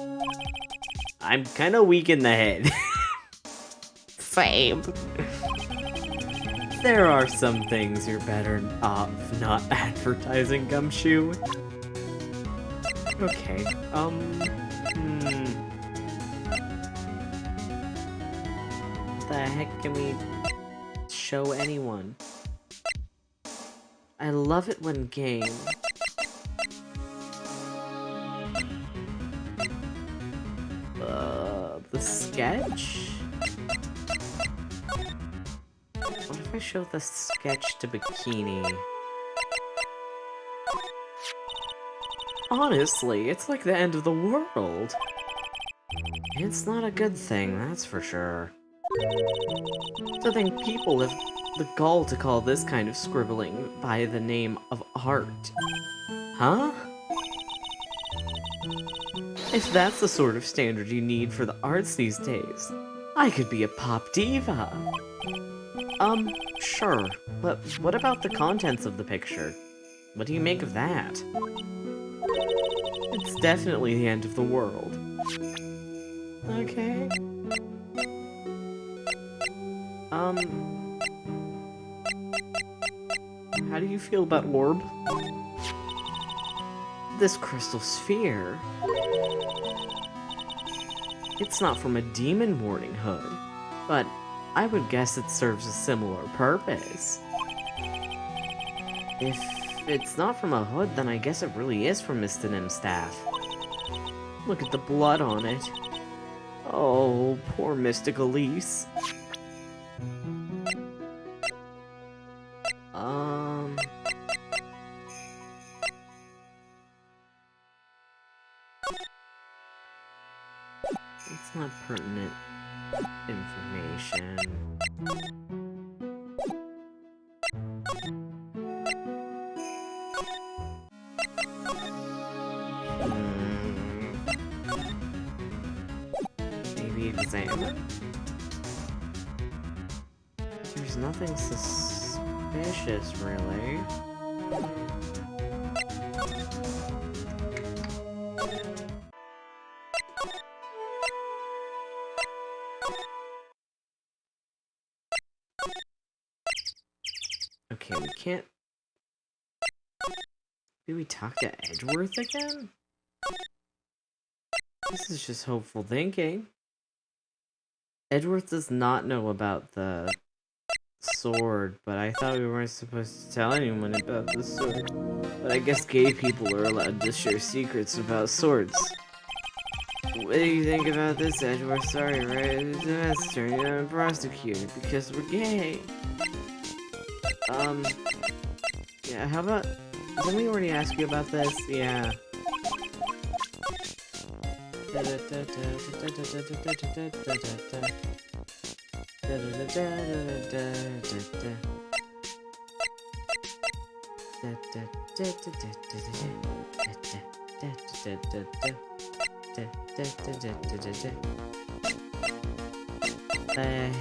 I'm kinda weak in the head. Same. There are some things you're better off not advertising, Gumshoe. Okay, the heck can we show anyone? I love it when game. The sketch? What if I show the sketch to Bikini? Honestly, it's like the end of the world. It's not a good thing, that's for sure. To think people have the gall to call this kind of scribbling by the name of art. Huh? If that's the sort of standard you need for the arts these days, I could be a pop diva. Sure, but what about the contents of the picture? What do you make of that? It's definitely the end of the world. Okay. How do you feel about orb? This crystal sphere. It's not from a demon warding hood, but I would guess it serves a similar purpose. If it's not from a hood, then I guess it really is from Mr. Nim's staff. Look at the blood on it. Oh, poor Mystic Elise. It's not pertinent information. Maybe examine? There's nothing suspicious, really. Okay, we can't Did we talk to Edgeworth again? This is just hopeful thinking. Edgeworth does not know about the sword, but I thought we weren't supposed to tell anyone about the sword. But I guess gay people are allowed to share secrets about swords. What do you think about this, Edgeworth? Sorry, right? It's a master, you know, I'm prosecuted because we're gay. Yeah, how about... Didn't we already ask you about this? Yeah. The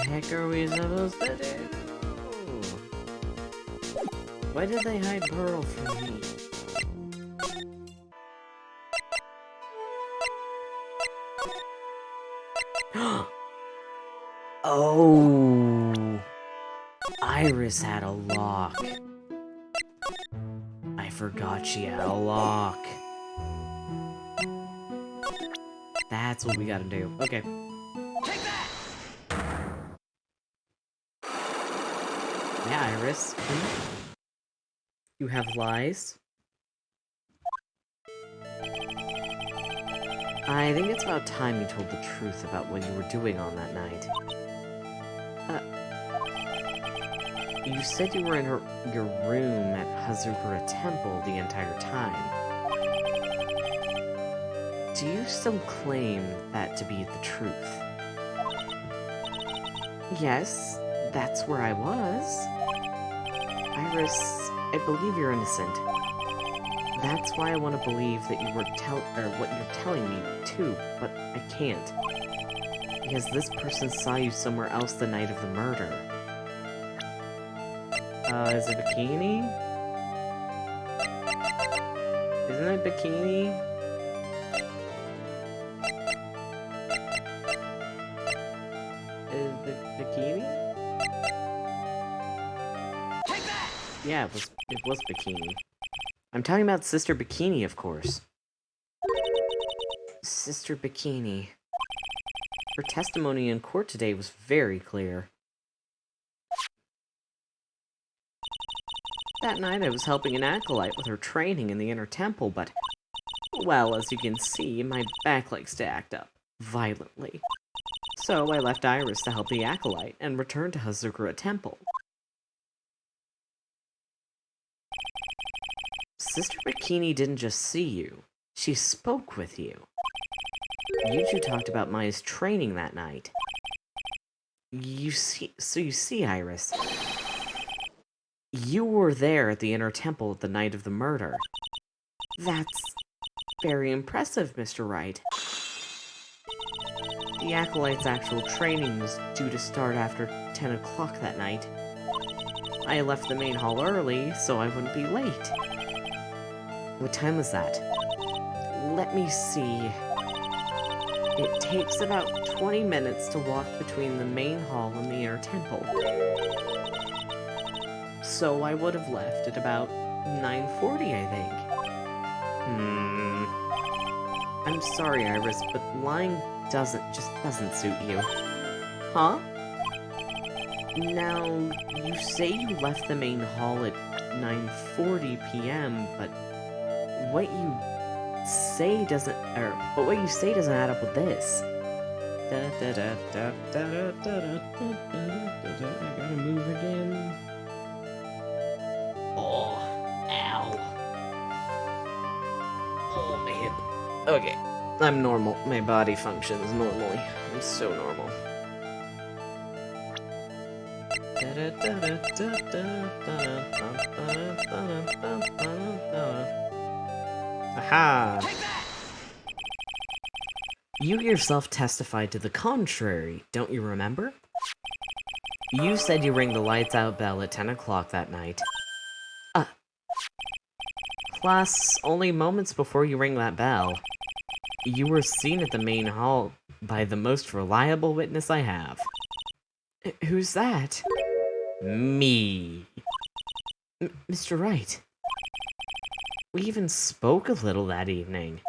heck are we supposed to do? Why did they hide Pearl from me? Oh, Iris had a lock. I forgot she had a lock. That's what we gotta do. Okay. Yeah, Iris. You have lies? I think it's about time you told the truth about what you were doing on that night. You said you were in your room at Hazukura Temple the entire time. Do you still claim that to be the truth? Yes, that's where I was. Iris, I believe you're innocent. That's why I want to believe that you were what you're telling me too, but I can't. Because this person saw you somewhere else the night of the murder. Is it Bikini? Isn't it Bikini? Is it Bikini? Take that! Yeah, it was Bikini. I'm talking about Sister Bikini, of course. Sister Bikini. Her testimony in court today was very clear. That night I was helping an acolyte with her training in the inner temple, but... well, as you can see, my back likes to act up. Violently. So I left Iris to help the acolyte, and returned to Hazukura Temple. Sister Bikini didn't just see you. She spoke with you. You two talked about Maya's training that night. You see, Iris. You were there at the inner temple the night of the murder. That's very impressive, Mr. Wright. The acolyte's actual training was due to start after 10 o'clock that night. I left the main hall early, so I wouldn't be late. What time was that? Let me see. It takes about 20 minutes to walk between the main hall and the inner temple. So I would have left at about 9:40, I think. I'm sorry, Iris, but lying just doesn't suit you. Huh? Now, you say you left the main hall at 9:40 p.m., but what you say doesn't add up with this. I gotta move again. Oh, ow. Oh, my hip. Okay, I'm normal. My body functions normally. I'm so normal. Aha! You yourself testified to the contrary, don't you remember? You said you rang the lights out bell at 10 o'clock that night. Plus, only moments before you rang that bell, you were seen at the main hall by the most reliable witness I have. Who's that? Me. Mr. Wright. We even spoke a little that evening.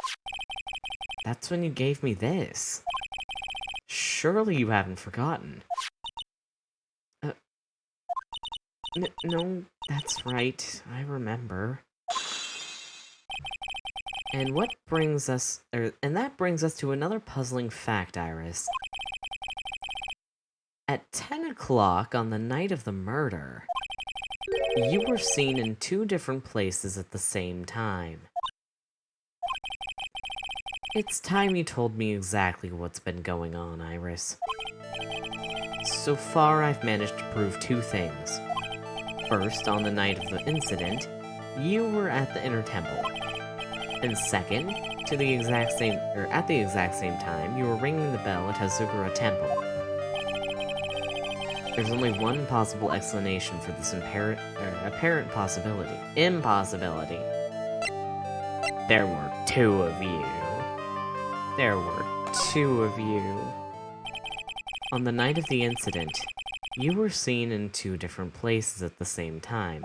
That's when you gave me this. Surely you haven't forgotten. No, that's right. I remember. And that brings us to another puzzling fact, Iris. At 10 o'clock on the night of the murder, you were seen in 2 different places at the same time. It's time you told me exactly what's been going on, Iris. So far, I've managed to prove 2 things. First, on the night of the incident, you were at the Inner Temple. And second, at the exact same time, you were ringing the bell at Hazugura Temple. There's only one possible explanation for this apparent impossibility. There were 2 of you. There were 2 of you. On the night of the incident, you were seen in 2 different places at the same time,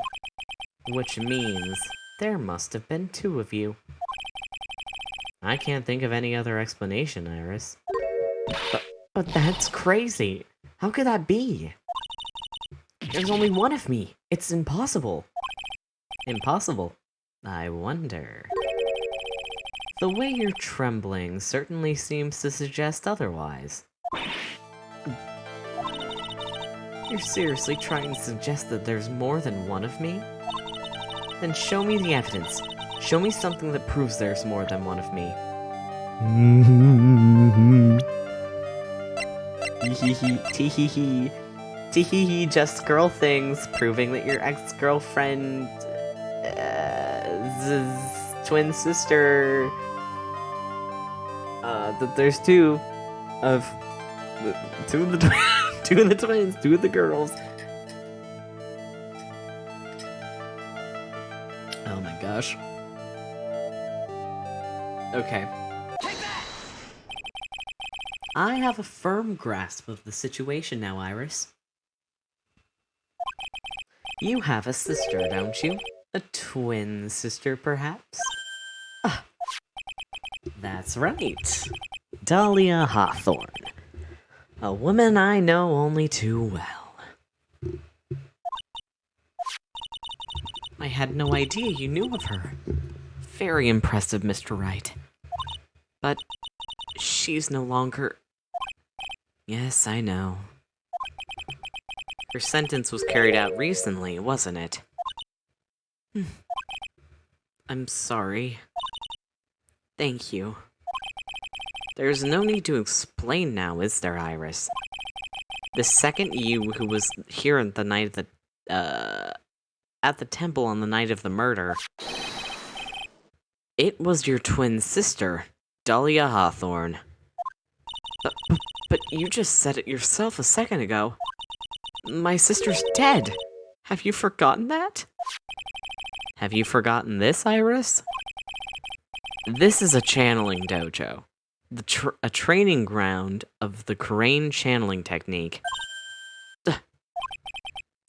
which means there must have been 2 of you. I can't think of any other explanation, Iris. But that's crazy. How could that be? There's only 1 of me. It's impossible. Impossible? I wonder. The way you're trembling certainly seems to suggest otherwise. You're seriously trying to suggest that there's more than 1 of me? Then show me the evidence. Show me something that proves there's more than 1 of me. Tee-hee-hee, tee-hee-hee, just girl things, proving that your ex-girlfriend... twin sister... that there's 2 of... 2 of the twins, 2 of the girls. Oh my gosh. Okay. I have a firm grasp of the situation now, Iris. You have a sister, don't you? A twin sister, perhaps? Ah, that's right. Dahlia Hawthorne. A woman I know only too well. I had no idea you knew of her. Very impressive, Mr. Wright. But she's no longer... Yes, I know. Her sentence was carried out recently, wasn't it? I'm sorry. Thank you. There's no need to explain now, is there, Iris? The second you who was here at the night of the, at the temple on the night of the murder, it was your twin sister, Dahlia Hawthorne. But you just said it yourself a second ago. My sister's dead. Have you forgotten that? Have you forgotten this, Iris? This is a channeling dojo. A training ground of the Crane channeling technique.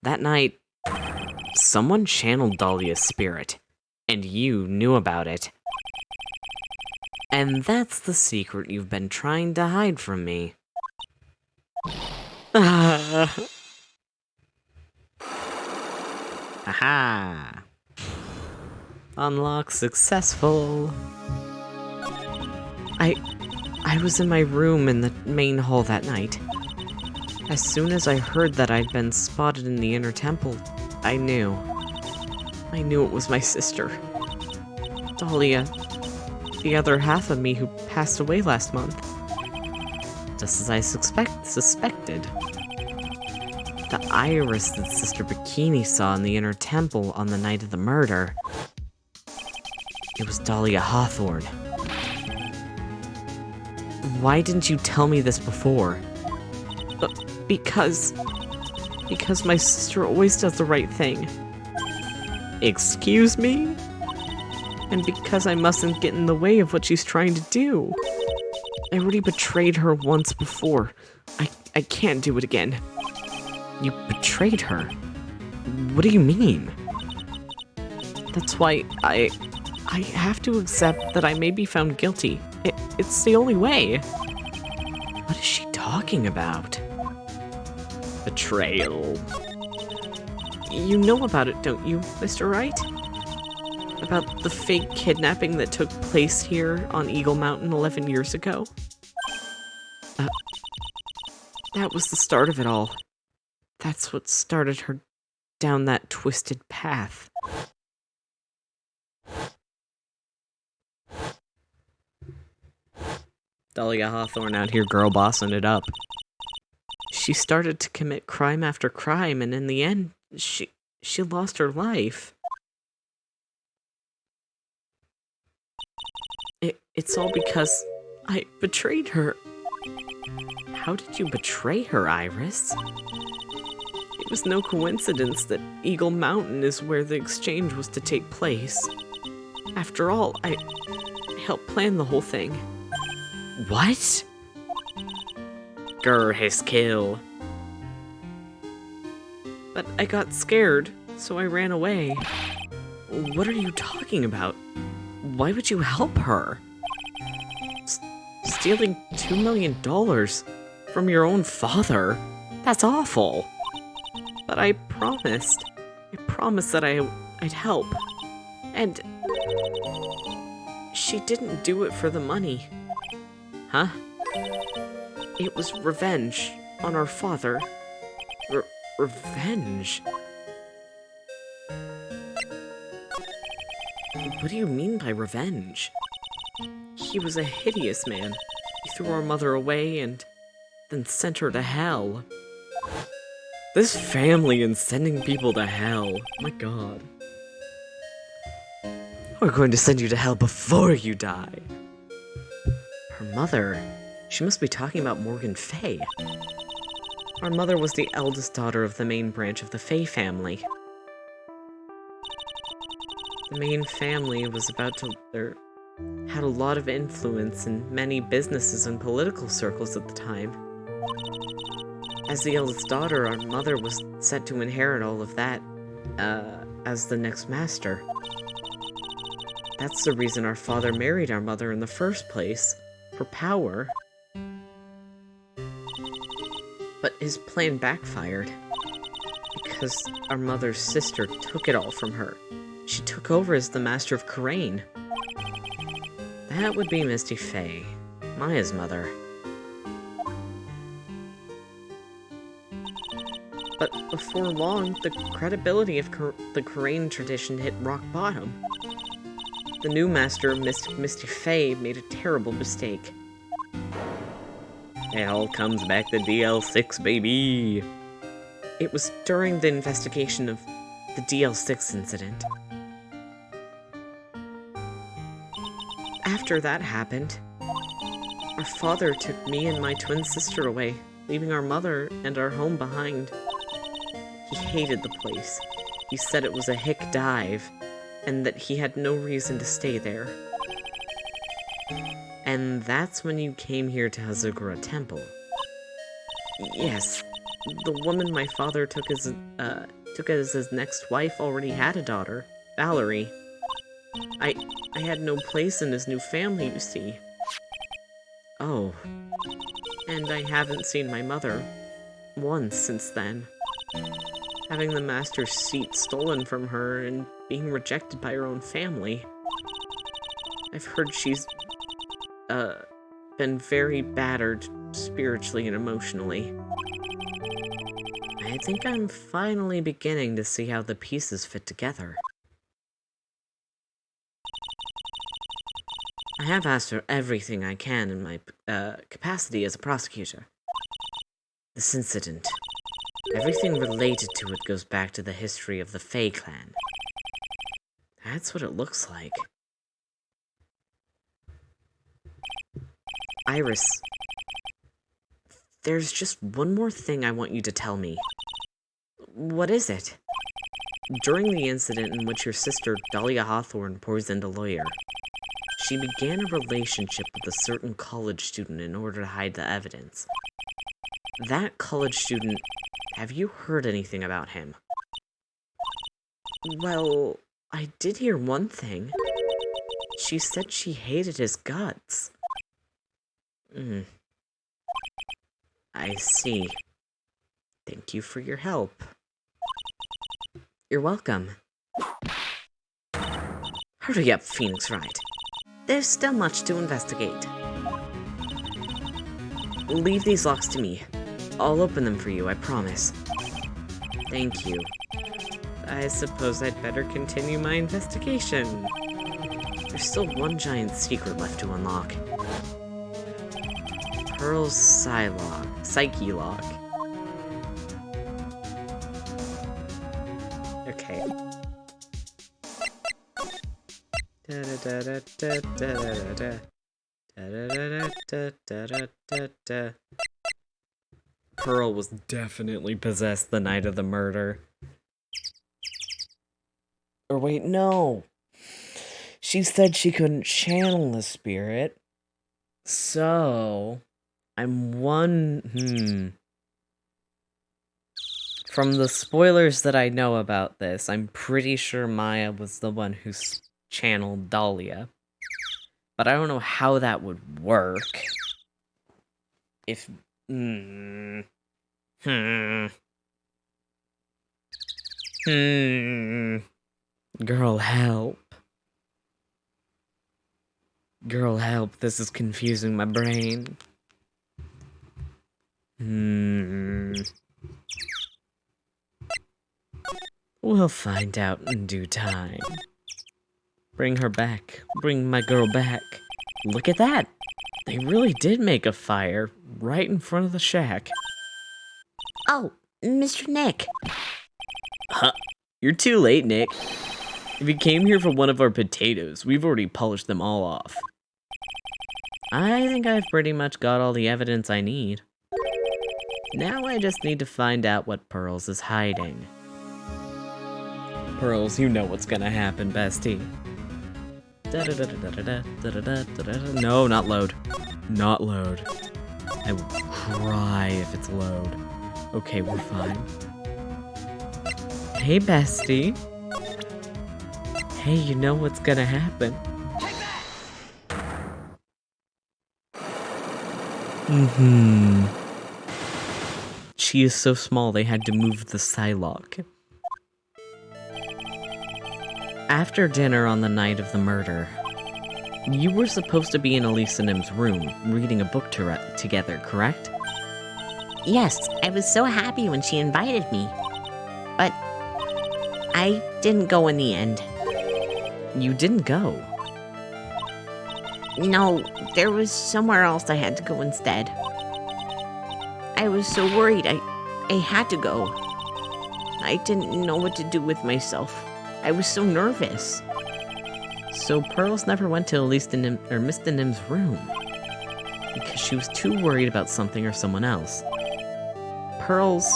That night, someone channeled Dahlia's spirit, and you knew about it. And that's the secret you've been trying to hide from me. Aha! Unlock successful. I was in my room in the main hall that night. As soon as I heard that I'd been spotted in the inner temple, I knew. I knew it was my sister. Dahlia, the other half of me who passed away last month. Just as I suspected. The Iris that Sister Bikini saw in the inner temple on the night of the murder. It was Dahlia Hawthorne. Why didn't you tell me this before? Because my sister always does the right thing. Excuse me? And because I mustn't get in the way of what she's trying to do. I already betrayed her once before. I can't do it again. You betrayed her? What do you mean? That's why I have to accept that I may be found guilty. It's the only way. What is she talking about? Betrayal. You know about it, don't you, Mr. Wright? About the fake kidnapping that took place here on Eagle Mountain 11 years ago? That was the start of it all. That's what started her down that twisted path. Dahlia Hawthorne out here girl bossing it up. She started to commit crime after crime, and in the end, she lost her life. It's all because I betrayed her. How did you betray her, Iris? It was no coincidence that Eagle Mountain is where the exchange was to take place. After all, I helped plan the whole thing. What? Grr, his kill. But I got scared, so I ran away. What are you talking about? Why would you help her? Stealing $2 million from your own father? That's awful. But I promised that I'd help. And she didn't do it for the money. Huh? It was revenge on our father. Revenge? What do you mean by revenge? He was a hideous man. He threw our mother away and then sent her to hell. This family and sending people to hell. My god. We're going to send you to hell before you die. Her mother? She must be talking about Morgan Fay. Our mother was the eldest daughter of the main branch of the Fay family. The main family had a lot of influence in many businesses and political circles at the time. As the eldest daughter, our mother was set to inherit all of that, as the next master. That's the reason our father married our mother in the first place, for power. But his plan backfired, because our mother's sister took it all from her. She took over as the Master of Karain. That would be Misty Fay, Maya's mother. But before long, the credibility of the Karain tradition hit rock bottom. The new master, Misty Fay, made a terrible mistake. It all comes back to DL6, baby! It was during the investigation of the DL6 incident. After that happened, our father took me and my twin sister away, leaving our mother and our home behind. He hated the place. He said it was a hick dive, and that he had no reason to stay there. And that's when you came here to Hazugura Temple. Yes, the woman my father took as his next wife already had a daughter, Valerie. I had no place in his new family, you see. Oh, and I haven't seen my mother once since then. Having the master's seat stolen from her and being rejected by her own family. I've heard she's been very battered spiritually and emotionally. I think I'm finally beginning to see how the pieces fit together. I have asked her everything I can in my capacity as a prosecutor. This incident, everything related to it goes back to the history of the Fey clan. That's what it looks like. Iris, there's just one more thing I want you to tell me. What is it? During the incident in which your sister, Dahlia Hawthorne, poisoned a lawyer, she began a relationship with a certain college student in order to hide the evidence. That college student, have you heard anything about him? Well, I did hear one thing. She said she hated his guts. I see. Thank you for your help. You're welcome. Hurry up, Phoenix Wright. There's still much to investigate. Leave these locks to me. I'll open them for you, I promise. Thank you. I suppose I'd better continue my investigation. There's still one giant secret left to unlock. Pearl's Psyche lock. Okay. Pearl was definitely possessed the night of the murder. Or wait, no. She said she couldn't channel the spirit. So, From the spoilers that I know about this, I'm pretty sure Maya was the one who channeled Dahlia. But I don't know how that would work. If... Girl, help. Girl, help. This is confusing my brain. We'll find out in due time. Bring her back. Bring my girl back. Look at that! They really did make a fire right in front of the shack. Oh, Mr. Nick. Huh? You're too late, Nick. If you came here for one of our potatoes, we've already polished them all off. I think I've pretty much got all the evidence I need. Now I just need to find out what Pearls is hiding. Pearls, you know what's gonna happen, bestie. No, not load. Not load. I will cry if it's load. Okay, we're fine. Hey, bestie. Hey, you know what's gonna happen. She is so small they had to move the Psylocke. After dinner on the night of the murder, you were supposed to be in Elise and M's room, reading a book together, correct? Yes, I was so happy when she invited me. But I didn't go in the end. You didn't go? No, there was somewhere else I had to go instead. I was so worried I had to go. I didn't know what to do with myself. I was so nervous. So Pearls never went to Mr. Nim's room because she was too worried about something or someone else. Pearls,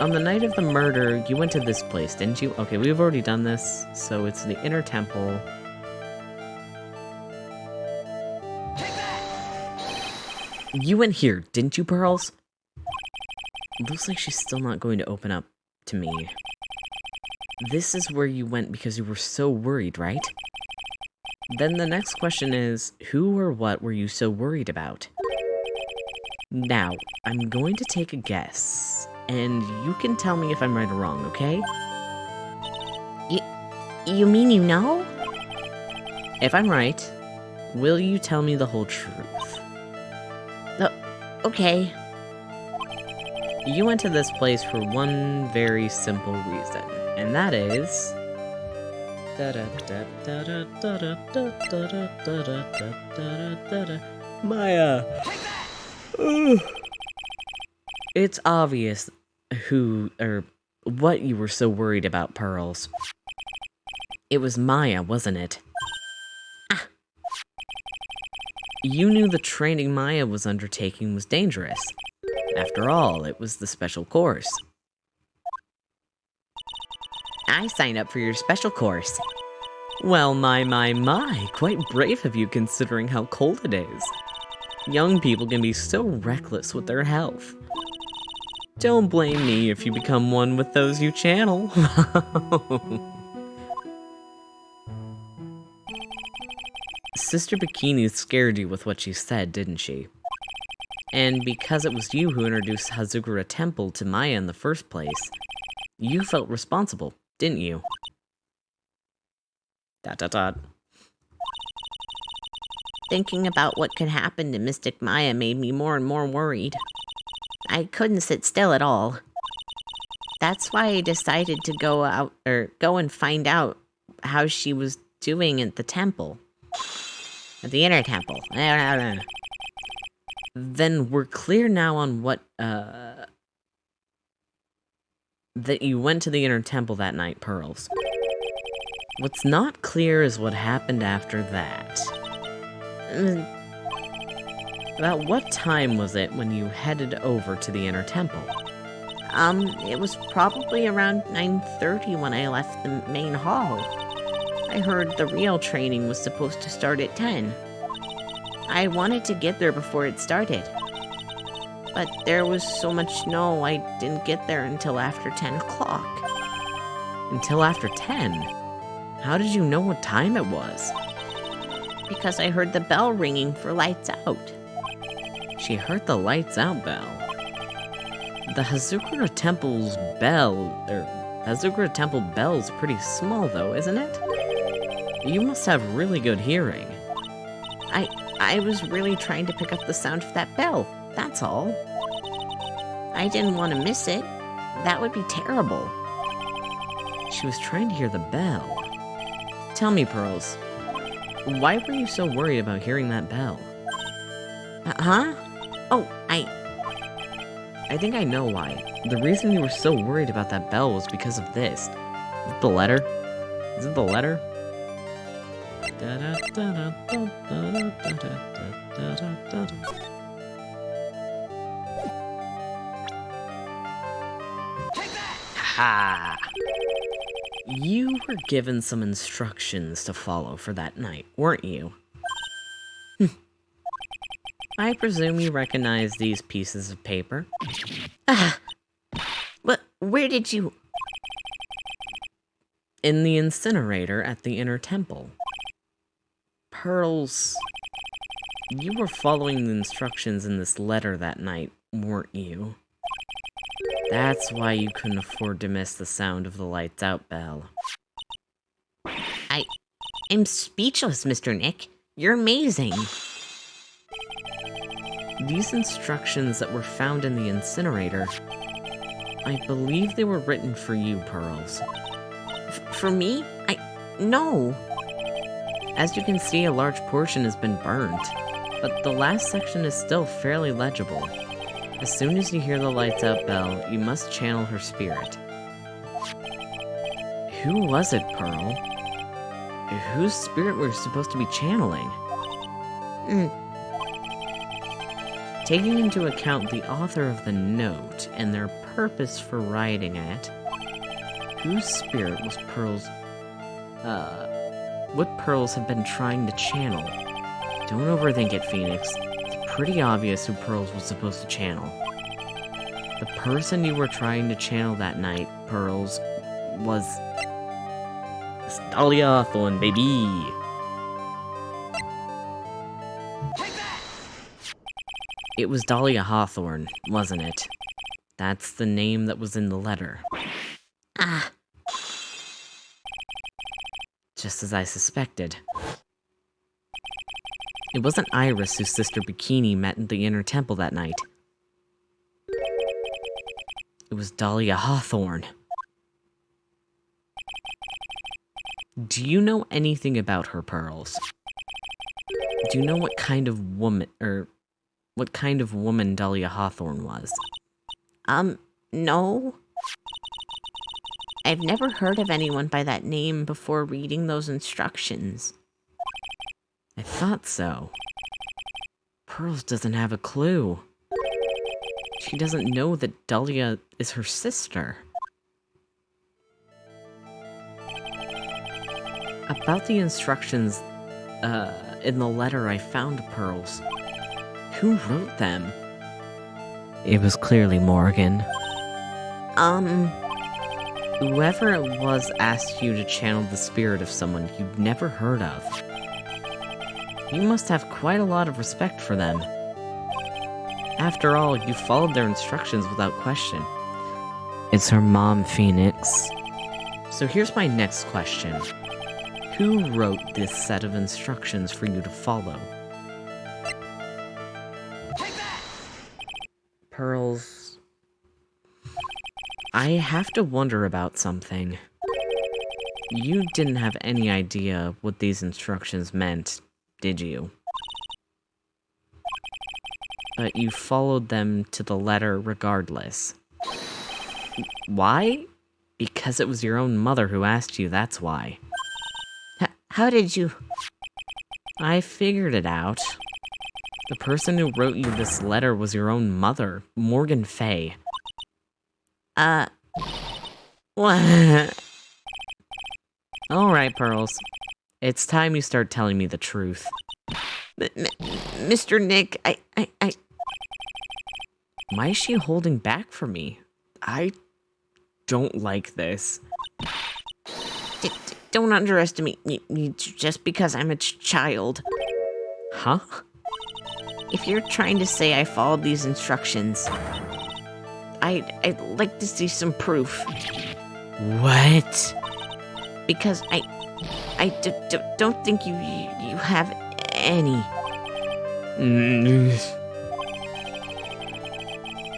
on the night of the murder, you went to this place, didn't you? Okay, we've already done this, so it's the inner temple. You went here, didn't you, Pearls? Looks like she's still not going to open up to me. This is where you went because you were so worried, right? Then the next question is, who or what were you so worried about? Now, I'm going to take a guess, and you can tell me if I'm right or wrong, okay? You mean you know? If I'm right, will you tell me the whole truth? Okay. You went to this place for one very simple reason, and that is... Maya! It's obvious who, or what you were so worried about, Pearls. It was Maya, wasn't it? Ah. You knew the training Maya was undertaking was dangerous. After all, it was the special course. I signed up for your special course. Well, my, quite brave of you considering how cold it is. Young people can be so reckless with their health. Don't blame me if you become one with those you channel. Sister Bikini scared you with what she said, didn't she? And because it was you who introduced Hazukura Temple to Maya in the first place, you felt responsible, didn't you? ... Thinking about what could happen to Mystic Maya made me more and more worried. I couldn't sit still at all. That's why I decided to go and find out how she was doing at the temple. At the inner temple. Then we're clear now on what, that you went to the inner temple that night, Pearls. What's not clear is what happened after that. About what time was it when you headed over to the inner temple? It was probably around 9:30 when I left the main hall. I heard the real training was supposed to start at 10. I wanted to get there before it started. But there was so much snow, I didn't get there until after 10 o'clock. Until after 10? How did you know what time it was? Because I heard the bell ringing for lights out. She heard the lights out bell. The Hazukura Temple's Hazukura Temple bell's pretty small though, isn't it? You must have really good hearing. I was really trying to pick up the sound of that bell, that's all. I didn't want to miss it. That would be terrible. She was trying to hear the bell. Tell me, Pearls, why were you so worried about hearing that bell? Huh? Oh, I think I know why. The reason you were so worried about that bell was because of this. Is it the letter? Is it the letter? Ha! You were given some instructions to follow for that night, weren't you? I presume you recognize these pieces of paper? where did you... In the incinerator at the inner temple. Pearls, you were following the instructions in this letter that night, weren't you? That's why you couldn't afford to miss the sound of the lights out bell. I'm speechless, Mr. Nick. You're amazing. These instructions that were found in the incinerator, I believe they were written for you, Pearls. For me? No. As you can see, a large portion has been burned, but the last section is still fairly legible. As soon as you hear the lights out bell, you must channel her spirit. Who was it, Pearl? Whose spirit were you supposed to be channeling? Taking into account the author of the note and their purpose for writing it, whose spirit was Pearl's, what Pearls have been trying to channel? Don't overthink it, Phoenix. It's pretty obvious who Pearls was supposed to channel. The person you were trying to channel that night, Pearls, was... Dahlia Hawthorne, baby! It was Dahlia Hawthorne, wasn't it? That's the name that was in the letter. Just as I suspected. It wasn't Iris whose sister Bikini met in the inner temple that night. It was Dahlia Hawthorne. Do you know anything about her, Pearls? Do you know what kind of woman Dahlia Hawthorne was? No. I've never heard of anyone by that name before reading those instructions. I thought so. Pearls doesn't have a clue. She doesn't know that Dahlia is her sister. About the instructions, in the letter I found, Pearls, who wrote them? It was clearly Morgan. Whoever it was asked you to channel the spirit of someone you'd never heard of. You must have quite a lot of respect for them. After all, you followed their instructions without question. It's her mom, Phoenix. So here's my next question. Who wrote this set of instructions for you to follow? Pearls... I have to wonder about something. You didn't have any idea what these instructions meant, did you? But you followed them to the letter regardless. Why? Because it was your own mother who asked you, that's why. How did you... I figured it out. The person who wrote you this letter was your own mother, Morgan Fay. What? Alright, Pearls. It's time you start telling me the truth. Mr. Nick, I... Why is she holding back from me? I don't like this. Don't underestimate me just because I'm a child. Huh? If you're trying to say I followed these instructions, I'd like to see some proof. What? Because don't think you have any.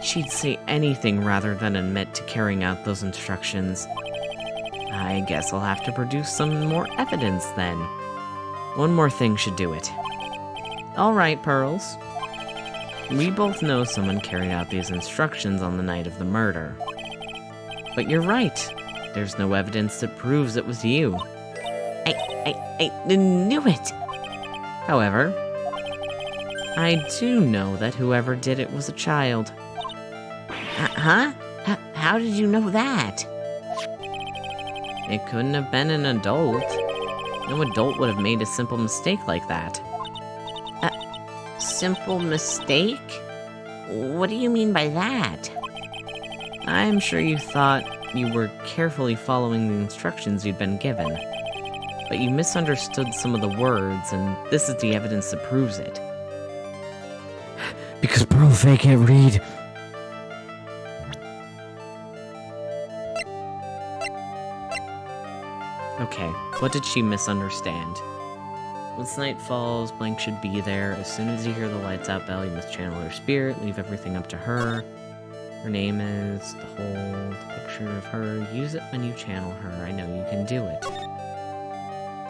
She'd say anything rather than admit to carrying out those instructions. I guess I'll have to produce some more evidence then. One more thing should do it. Alright, Pearls. We both know someone carried out these instructions on the night of the murder. But you're right. There's no evidence that proves it was you. I knew it. However, I do know that whoever did it was a child. Huh? How did you know that? It couldn't have been an adult. No adult would have made a simple mistake like that. Simple mistake? What do you mean by that? I'm sure you thought you were carefully following the instructions you'd been given. But you misunderstood some of the words, and this is the evidence that proves it. Because Pearl Fay can't read. Okay, what did she misunderstand? Once night falls, Blank should be there. As soon as you hear the lights out bell, you must channel her spirit, leave everything up to her. Her name is the whole picture of her. Use it when you channel her. I know you can do it.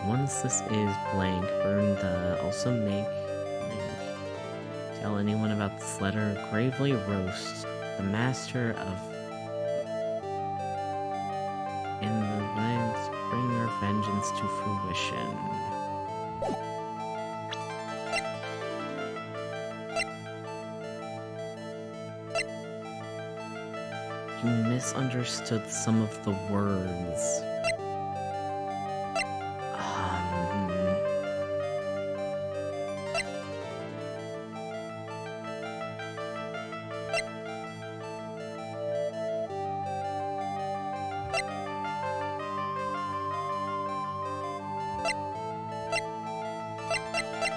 Once this is Blank, burn the also make Blank. Tell anyone about this letter. Gravely roast the master of in the lands. Bring their vengeance to fruition. You misunderstood some of the words.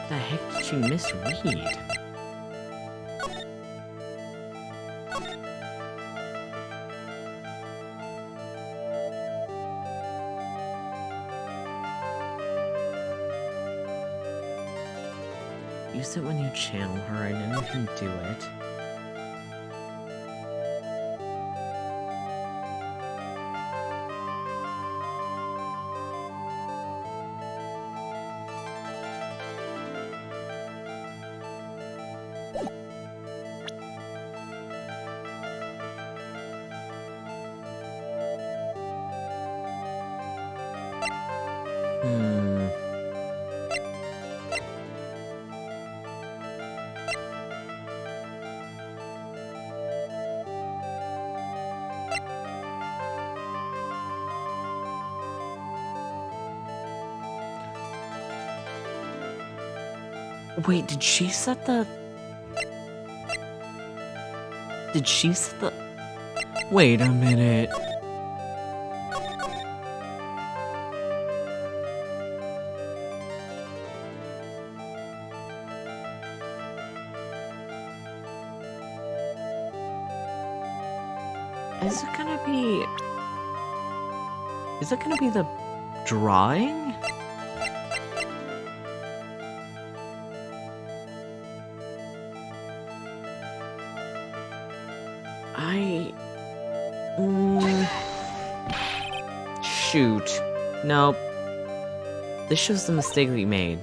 The heck did she misread? Use it when you channel her. I know you can do it. Wait, did she set the... Did she set the... Wait a minute. Is it gonna be... Is it gonna be the drawing? Shoot. Nope. This shows the mistake we made.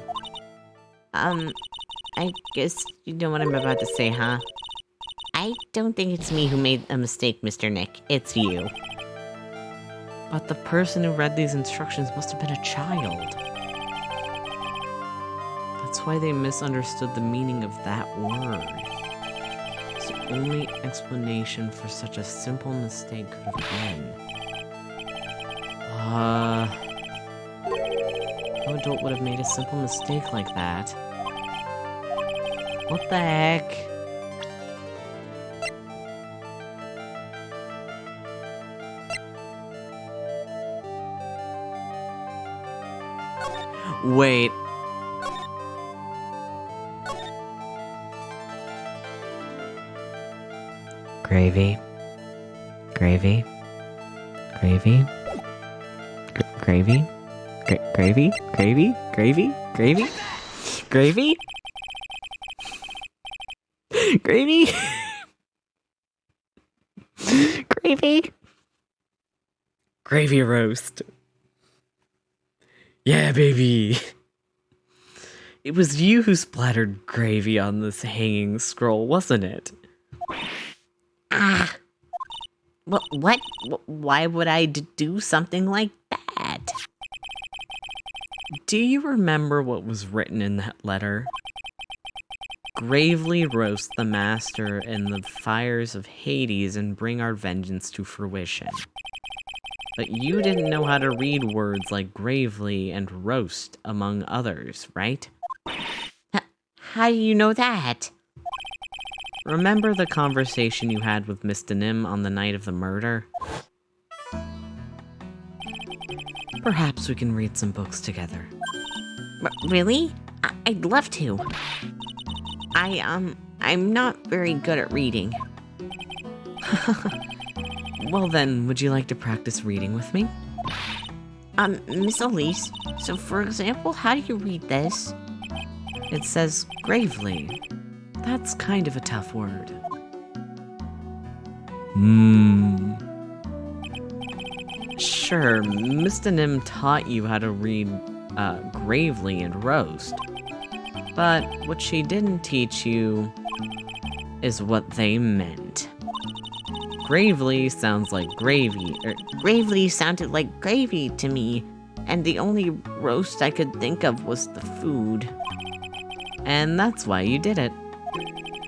I guess you know what I'm about to say, huh? I don't think it's me who made a mistake, Mr. Nick. It's you. But the person who read these instructions must have been a child. That's why they misunderstood the meaning of that word. It's the only explanation for such a simple mistake could have been. No adult would have made a simple mistake like that. What the heck? Wait. Gravy. Gravy. Gravy. Gravy. Gravy. Gravy. Gravy. Gravy. Gravy. Gravy. Gravy. Gravy roast. Yeah, baby. It was you who splattered gravy on this hanging scroll, wasn't it? Ah! What? Why would I do something like that? Do you remember what was written in that letter? Gravely roast the master in the fires of Hades and bring our vengeance to fruition. But you didn't know how to read words like gravely and roast, among others, right? How do you know that? Remember the conversation you had with Miss Denim on the night of the murder? Perhaps we can read some books together. Really? I'd love to. I'm not very good at reading. Well then, would you like to practice reading with me? Miss Elise, so for example, how do you read this? It says gravely. That's kind of a tough word. Sure, Miss Denim taught you how to read gravely and roast. But what she didn't teach you is what they meant. Gravely sounds like gravy, Gravely sounded like gravy to me, and the only roast I could think of was the food. and that's why you did it.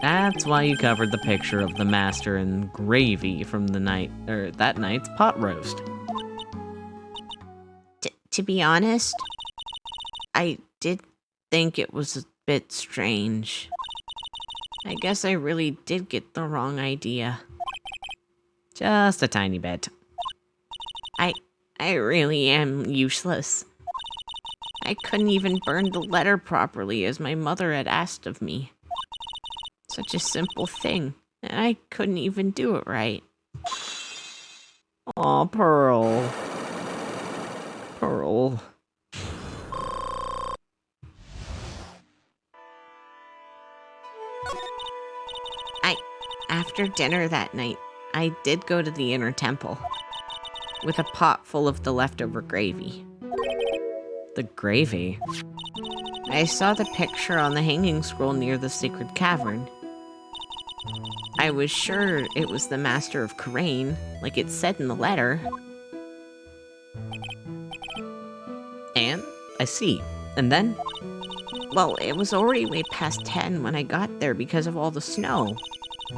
That's why you covered the picture of the master in gravy from that night's pot roast. To be honest, I did think it was a bit strange. I guess I really did get the wrong idea. Just a tiny bit. I really am useless. I couldn't even burn the letter properly as my mother had asked of me. Such a simple thing, and I couldn't even do it right. Aw, Pearl. Pearl. After dinner that night, I did go to the inner temple with a pot full of the leftover gravy. The gravy? I saw the picture on the hanging scroll near the sacred cavern. I was sure it was the Master of Karain, like it said in the letter. And? I see. And then? Well, it was already way past 10 when I got there because of all the snow.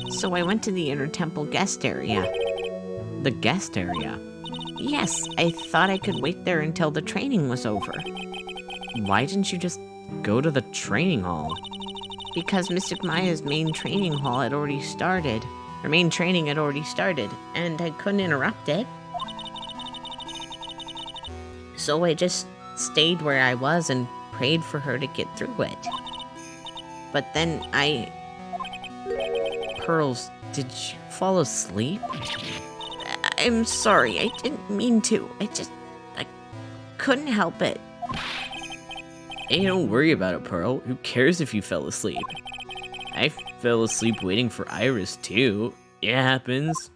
So I went to the inner temple guest area. The guest area? Yes, I thought I could wait there until the training was over. Why didn't you just go to the training hall? Because Mystic Maya's main training hall had already started. Her main training had already started, and I couldn't interrupt it. So I just stayed where I was and prayed for her to get through it. But then Pearls, did you fall asleep? I'm sorry, I didn't mean to. I couldn't help it. Hey, don't worry about it, Pearl. Who cares if you fell asleep? I fell asleep waiting for Iris, too. It happens.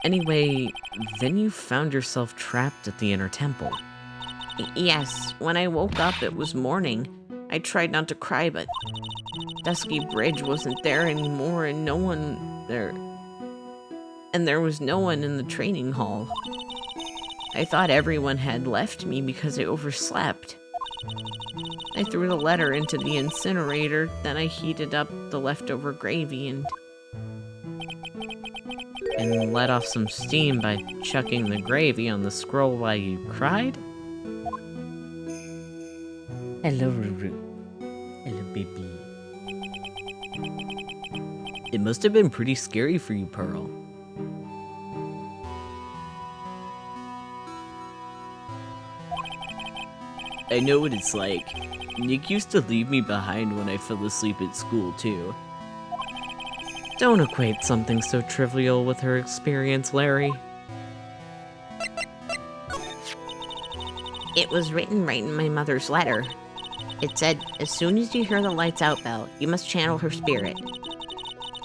Anyway, then you found yourself trapped at the inner temple. Yes, when I woke up, it was morning. I tried not to cry, but Dusky Bridge wasn't there anymore, and no one there. And there was no one in the training hall. I thought everyone had left me because I overslept. I threw the letter into the incinerator, then I heated up the leftover gravy and let off some steam by chucking the gravy on the scroll while you cried? Hello, Ruru. Hello, baby. It must have been pretty scary for you, Pearl. I know what it's like. Nick used to leave me behind when I fell asleep at school, too. Don't equate something so trivial with her experience, Larry. It was written right in my mother's letter. It said, as soon as you hear the lights out bell, you must channel her spirit.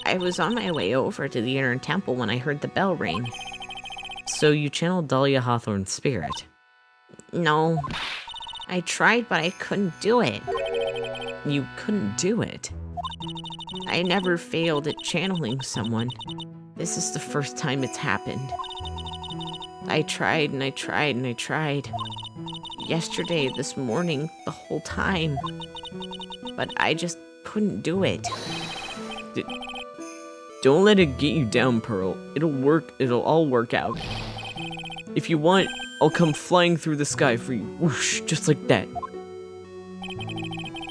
I was on my way over to the inner temple when I heard the bell ring. So you channeled Dahlia Hawthorne's spirit? No. I tried, but I couldn't do it. You couldn't do it? I never failed at channeling someone. This is the first time it's happened. I tried and I tried and I tried. Yesterday, this morning, the whole time. But I just couldn't do it. Don't let it get you down, Pearl. It'll all work out. If you want, I'll come flying through the sky for you. Whoosh, just like that.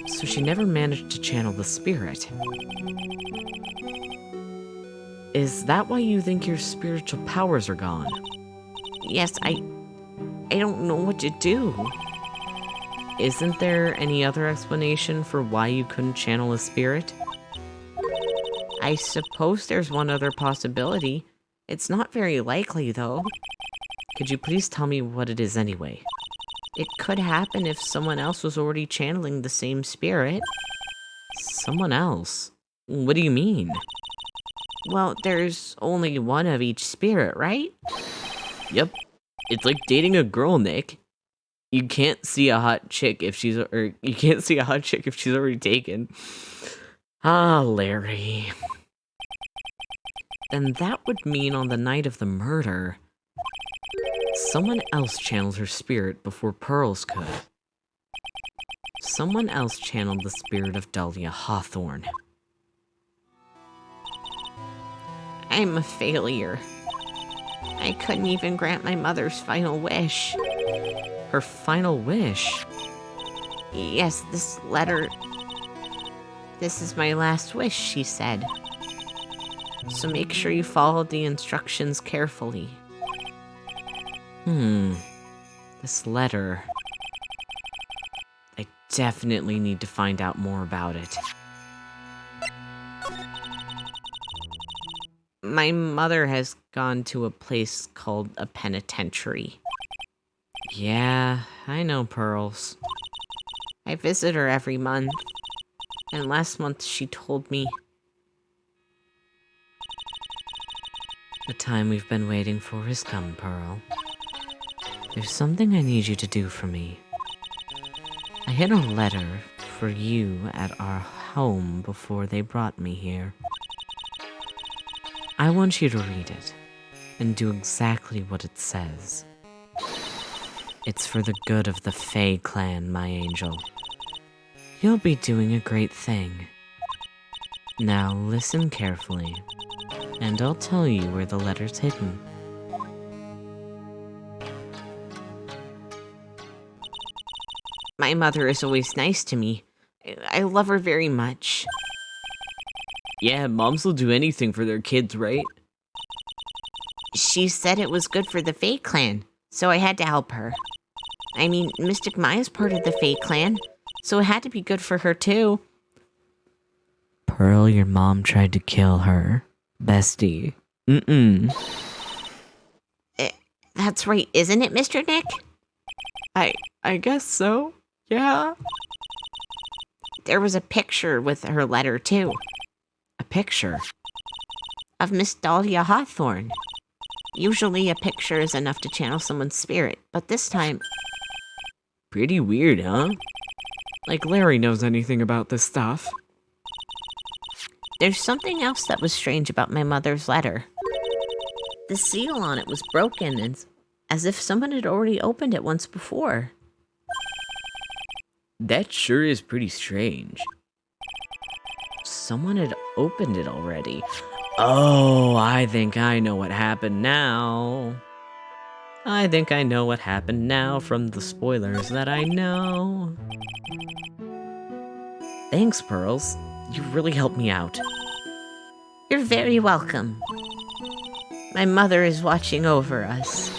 So she never managed to channel the spirit. Is that why you think your spiritual powers are gone? Yes, I don't know what to do. Isn't there any other explanation for why you couldn't channel a spirit? I suppose there's one other possibility. It's not very likely, though. Could you please tell me what it is anyway? It could happen if someone else was already channeling the same spirit. Someone else? What do you mean? Well, there's only one of each spirit, right? Yep. It's like dating a girl, Nick. You can't see a hot chick if she's already taken. Ah, Larry. Then that would mean on the night of the murder, someone else channeled her spirit before Pearl's could. Someone else channeled the spirit of Dahlia Hawthorne. I'm a failure. I couldn't even grant my mother's final wish. Her final wish? Yes, this letter... This is my last wish, she said. So make sure you follow the instructions carefully. This letter... I definitely need to find out more about it. My mother has gone to a place called a penitentiary. Yeah, I know Pearls. I visit her every month. And last month she told me... The time we've been waiting for has come, Pearl. There's something I need you to do for me. I hid a letter for you at our home before they brought me here. I want you to read it, and do exactly what it says. It's for the good of the Fae clan, my angel. You'll be doing a great thing. Now listen carefully, and I'll tell you where the letter's hidden. My mother is always nice to me. I love her very much. Yeah, moms will do anything for their kids, right? She said it was good for the Fae clan, so I had to help her. I mean, Mystic Maya's part of the Fae clan, so it had to be good for her too. Pearl, your mom tried to kill her. Bestie. That's right, isn't it, Mr. Nick? I guess so. Yeah. There was a picture with her letter, too, A picture. of Miss Dahlia Hawthorne. Usually a picture is enough to channel someone's spirit, but this time, Pretty weird, huh? Like Larry knows anything about this stuff. there's something else that was strange about my mother's letter. The seal on it was broken, and as if someone had already opened it once before. That sure is pretty strange. Someone had opened it already. Oh, I think I know what happened now. I think I know what happened now from the spoilers that I know. Thanks, Pearls. You really helped me out. You're very welcome. My mother is watching over us,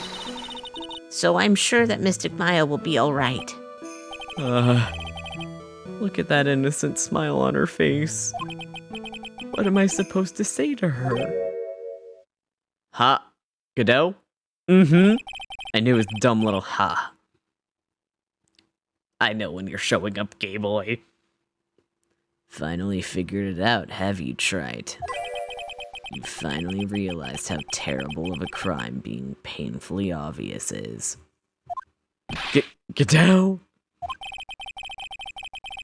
so I'm sure that Mystic Maya will be all right. Look at that innocent smile on her face. What am I supposed to say to her? Ha, Godot? Mm-hmm. I knew his dumb little ha. I know when you're showing up, gay boy. Finally figured it out, have you, Trite? You finally realized how terrible of a crime being painfully obvious is. Godot?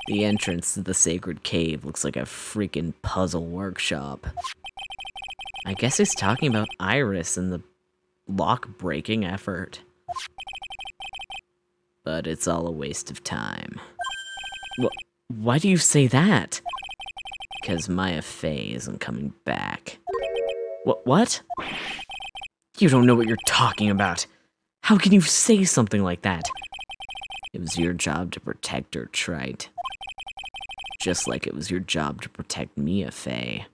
The entrance to the sacred cave looks like a freaking puzzle workshop. I guess he's talking about Iris and the lock-breaking effort. But it's all a waste of time. Why do you say that? Because Maya Fey isn't coming back. What? You don't know what you're talking about. How can you say something like that? It was your job to protect her, Trite. Just like it was your job to protect Mia Fey.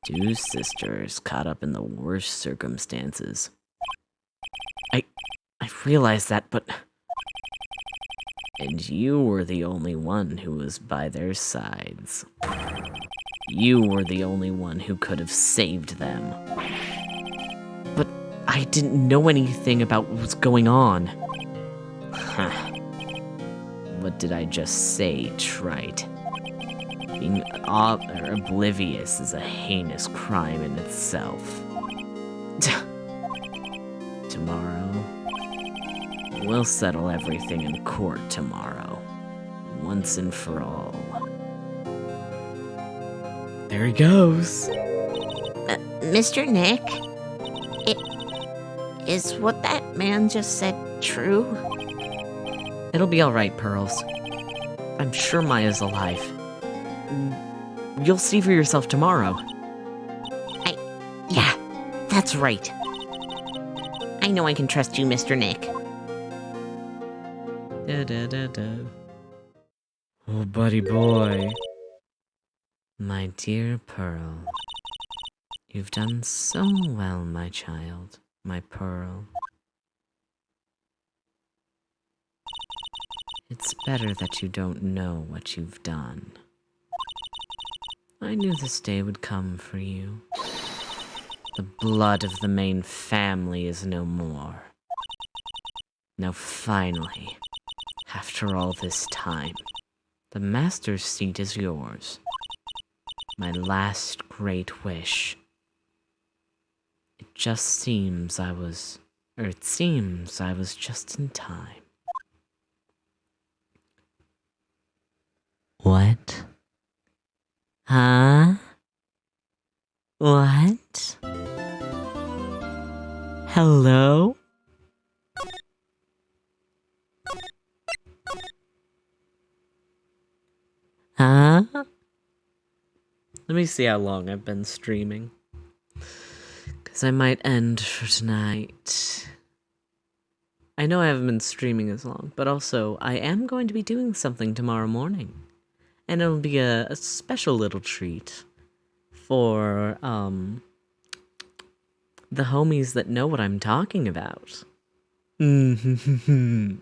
Two sisters caught up in the worst circumstances. I realize that, but... And you were the only one who was by their sides. You were the only one who could have saved them. But I didn't know anything about what was going on. Huh. What did I just say, Trite? Being oblivious is a heinous crime in itself. Tomorrow, we'll settle everything in court tomorrow. Once and for all. There he goes. Mr. Nick? Is what that man just said true? It'll be alright, Pearls. I'm sure Maya's alive. You'll see for yourself tomorrow. Yeah, that's right. I know I can trust you, Mr. Nick. Oh, buddy boy. My dear Pearl. You've done so well, my child, my Pearl. It's better that you don't know what you've done. I knew this day would come for you. The blood of the main family is no more. Now finally, after all this time, the Master's seat is yours. My last great wish. It seems I was just in time. What? Huh? What? Hello? Huh? Let me see how long I've been streaming. Because I might end for tonight. I know I haven't been streaming as long, but also I am going to be doing something tomorrow morning. And it'll be a special little treat for, the homies that know what I'm talking about. I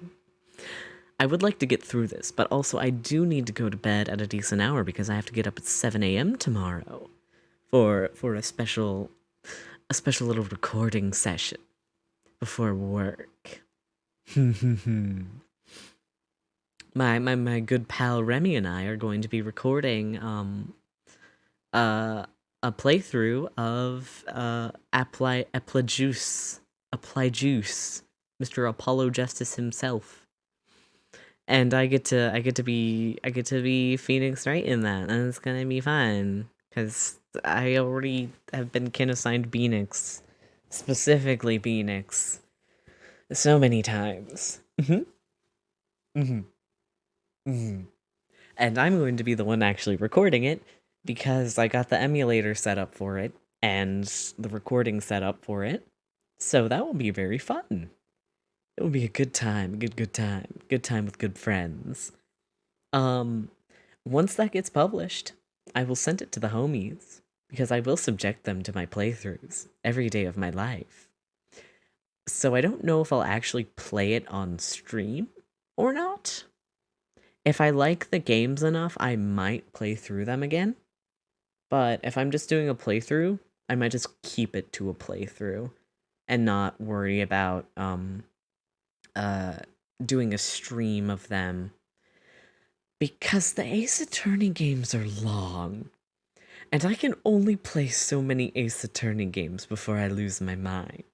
would like to get through this, but also I do need to go to bed at a decent hour because I have to get up at 7 a.m. tomorrow for a special little recording session. before work. My good pal Remy and I are going to be recording a playthrough of Apply Juice, Mr. Apollo Justice himself. And I get to be Phoenix Wright in that, and it's gonna be fun because I already have been kin assigned Phoenix, specifically Phoenix, so many times. And I'm going to be the one actually recording it because I got the emulator set up for it and the recording set up for it. So that will be very fun. It will be a good time, good time, good time with good friends. Once that gets published, I will send it to the homies because I will subject them to my playthroughs every day of my life. So I don't know if I'll actually play it on stream or not. If I like the games enough, I might play through them again. But if I'm just doing a playthrough, I might just keep it to a playthrough and not worry about doing a stream of them. Because the Ace Attorney games are long. And I can only play so many Ace Attorney games before I lose my mind.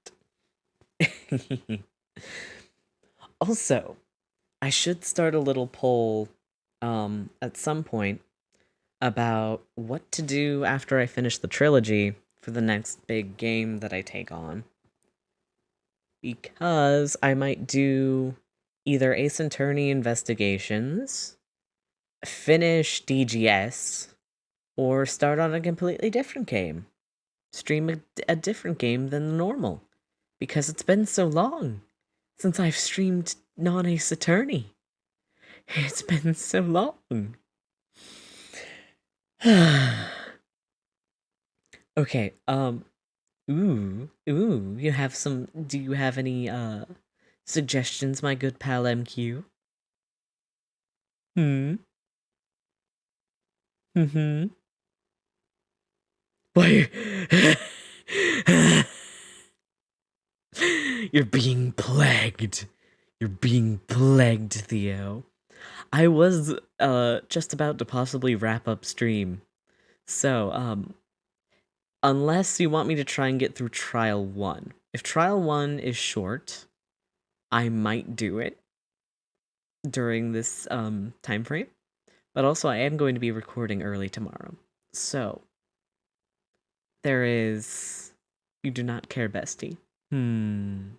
Also, I should start a little poll at some point about what to do after I finish the trilogy for the next big game that I take on. Because I might do either Ace Attorney Investigations, finish DGS, or start on a completely different game. Stream a different game than normal. Because it's been so long since I've streamed non-Ace Attorney. It's been so long. Okay, you have some, do you have any, suggestions, my good pal MQ? Hmm? Mm-hmm. Why? You're being plagued. You're being plagued, Theo. I was, just about to possibly wrap up stream. So, unless you want me to try and get through Trial 1. If Trial 1 is short, I might do it during this, time frame. But also, I am going to be recording early tomorrow. So, there is... You do not care, bestie. Hmm.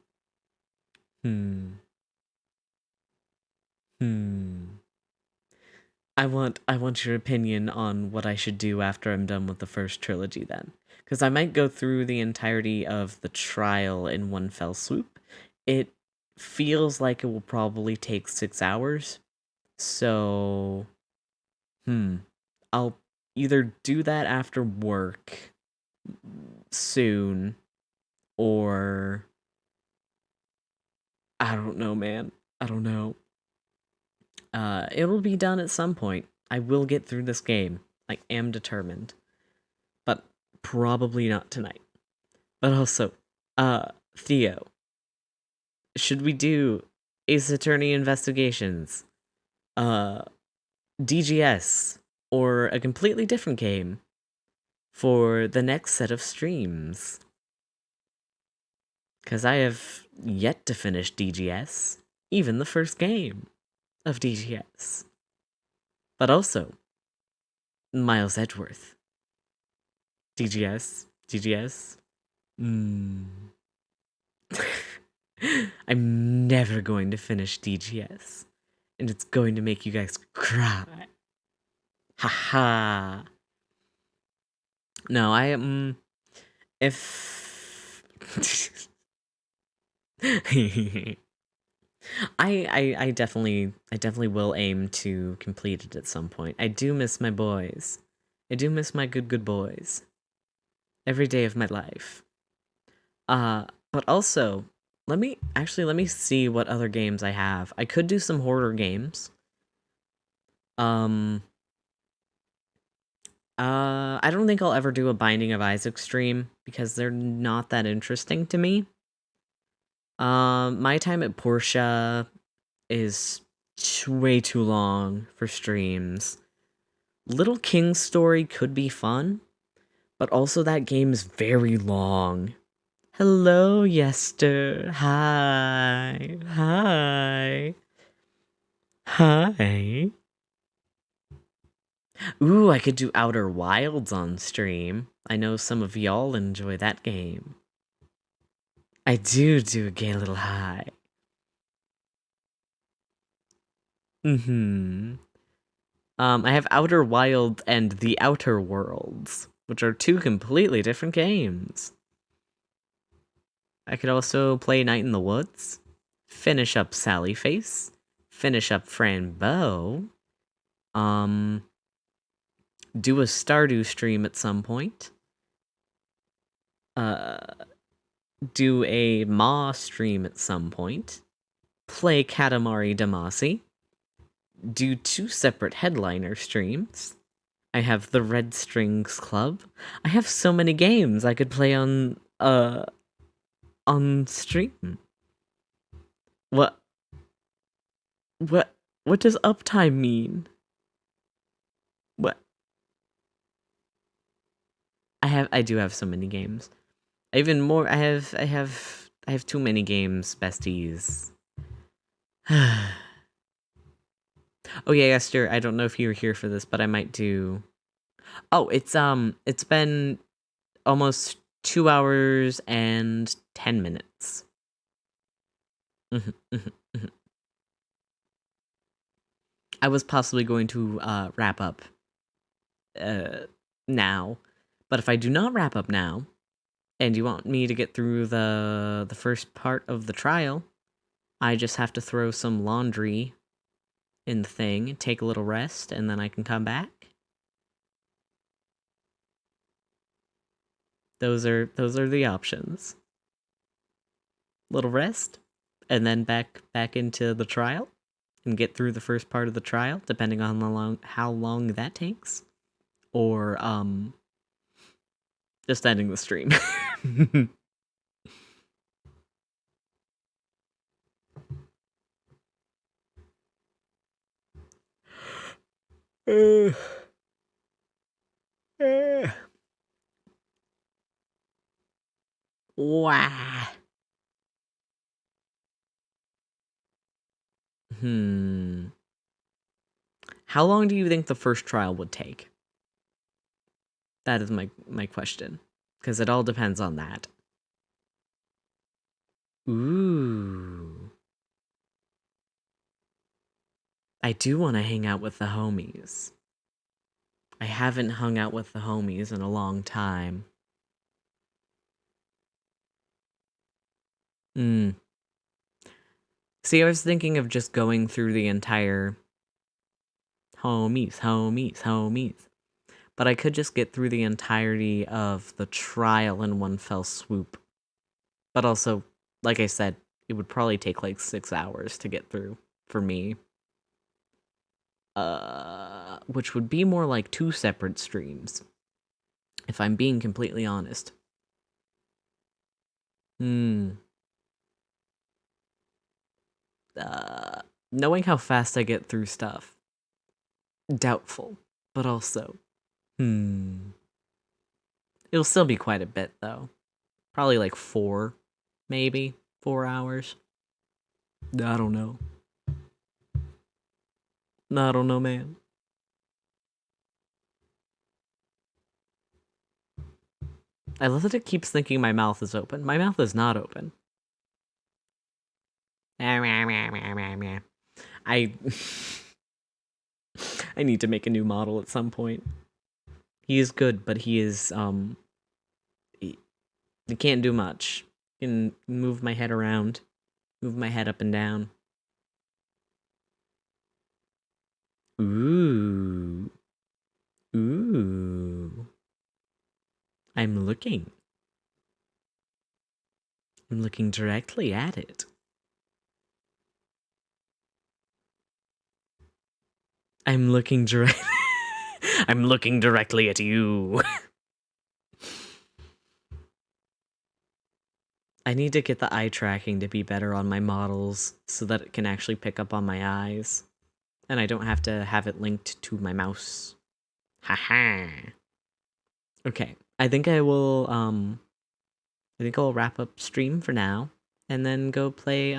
I want your opinion on what I should do after I'm done with the first trilogy then. Because I might go through the entirety of the trial in one fell swoop. It feels like it will probably take 6 hours. So, I'll either do that after work soon, or I don't know, man. I don't know. It'll be done at some point. I will get through this game. I am determined. But probably not tonight. But also, Theo, should we do Ace Attorney Investigations, DGS, or a completely different game for the next set of streams? Because I have yet to finish DGS, even the first game of DGS. But also, Miles Edgeworth. DGS. I'm never going to finish DGS. And it's going to make you guys cry. Haha. No, I am... if... I definitely will aim to complete it at some point. I do miss my boys. I do miss my good boys. Every day of my life. But also, let me see what other games I have. I could do some horror games. I don't think I'll ever do a Binding of Isaac stream because they're not that interesting to me. My time at Portia is way too long for streams. Little King's story could be fun, but also that game's very long. Hello, Yester. Hi. Hi. Hi. Ooh, I could do Outer Wilds on stream. I know some of y'all enjoy that game. I do a gay little hi. Mm-hmm. I have Outer Wild and The Outer Worlds, which are two completely different games. I could also play Night in the Woods, finish up Sally Face, finish up Frambeau, do a Stardew stream at some point, do a Ma stream at some point, play Katamari Damacy, do 2 separate headliner streams. I have the Red Strings Club. I have so many games I could play on stream. What what does uptime mean? What? I do have so many games. Even more I have too many games, besties. Oh yeah, Esther, I don't know if you were here for this, but I might do. Oh, it's been almost 2 hours and 10 minutes. I was possibly going to wrap up now, but if I do not wrap up now, and you want me to get through the first part of the trial, I just have to throw some laundry in the thing, take a little rest, and then I can come back. Those are the options. Little rest, and then back into the trial, and get through the first part of the trial, depending on how long that takes, or just ending the stream. Wow. How long do you think the first trial would take? That is my question. Because it all depends on that. Ooh. I do want to hang out with the homies. I haven't hung out with the homies in a long time. See, I was thinking of just going through the entire homies. But I could just get through the entirety of the trial in one fell swoop. But also, like I said, it would probably take like 6 hours to get through for me. Which would be more like 2 separate streams, if I'm being completely honest. Knowing how fast I get through stuff, doubtful, but also, it'll still be quite a bit though. Probably like 4, maybe 4 hours. I don't know. I don't know, man. I love that it keeps thinking my mouth is open. My mouth is not open. I I need to make a new model at some point. He is good, but he is he can't do much. He can move my head around, move my head up and down. Ooh. I'm looking directly at it. I'm looking directly at you. I need to get the eye tracking to be better on my models so that it can actually pick up on my eyes. And I don't have to have it linked to my mouse. Haha. Okay. I think I'll wrap up stream for now and then go play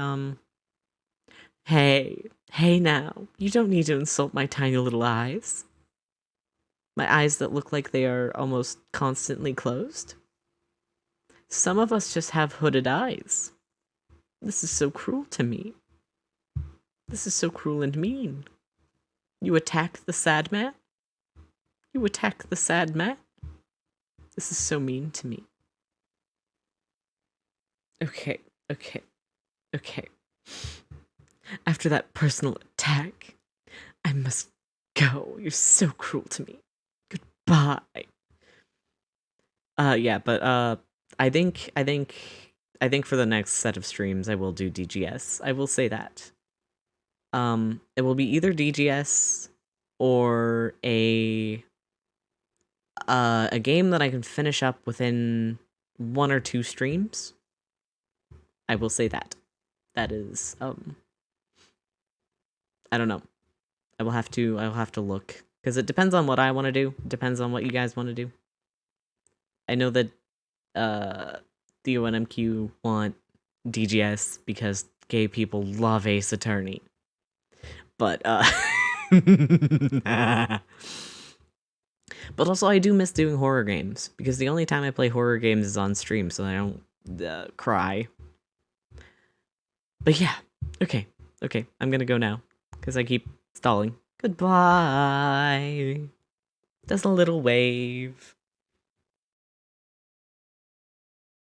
Hey now. You don't need to insult my tiny little eyes. My eyes that look like they are almost constantly closed. Some of us just have hooded eyes. This is so cruel to me. This is so cruel and mean. You attack the sad man? You attack the sad man? This is so mean to me. Okay. After that personal attack, I must go. You're so cruel to me. Goodbye. Yeah, but I think for the next set of streams I will do DGS. I will say that. It will be either DGS or a game that I can finish up within 1 or 2 streams. I will say that. That is I don't know. I will have to look because it depends on what I want to do. It depends on what you guys want to do. I know that Theo and MQ want DGS because gay people love Ace Attorney. But but also I do miss doing horror games because the only time I play horror games is on stream, so I don't cry. But yeah, okay, I'm gonna go now because I keep stalling. Goodbye. Just a little wave.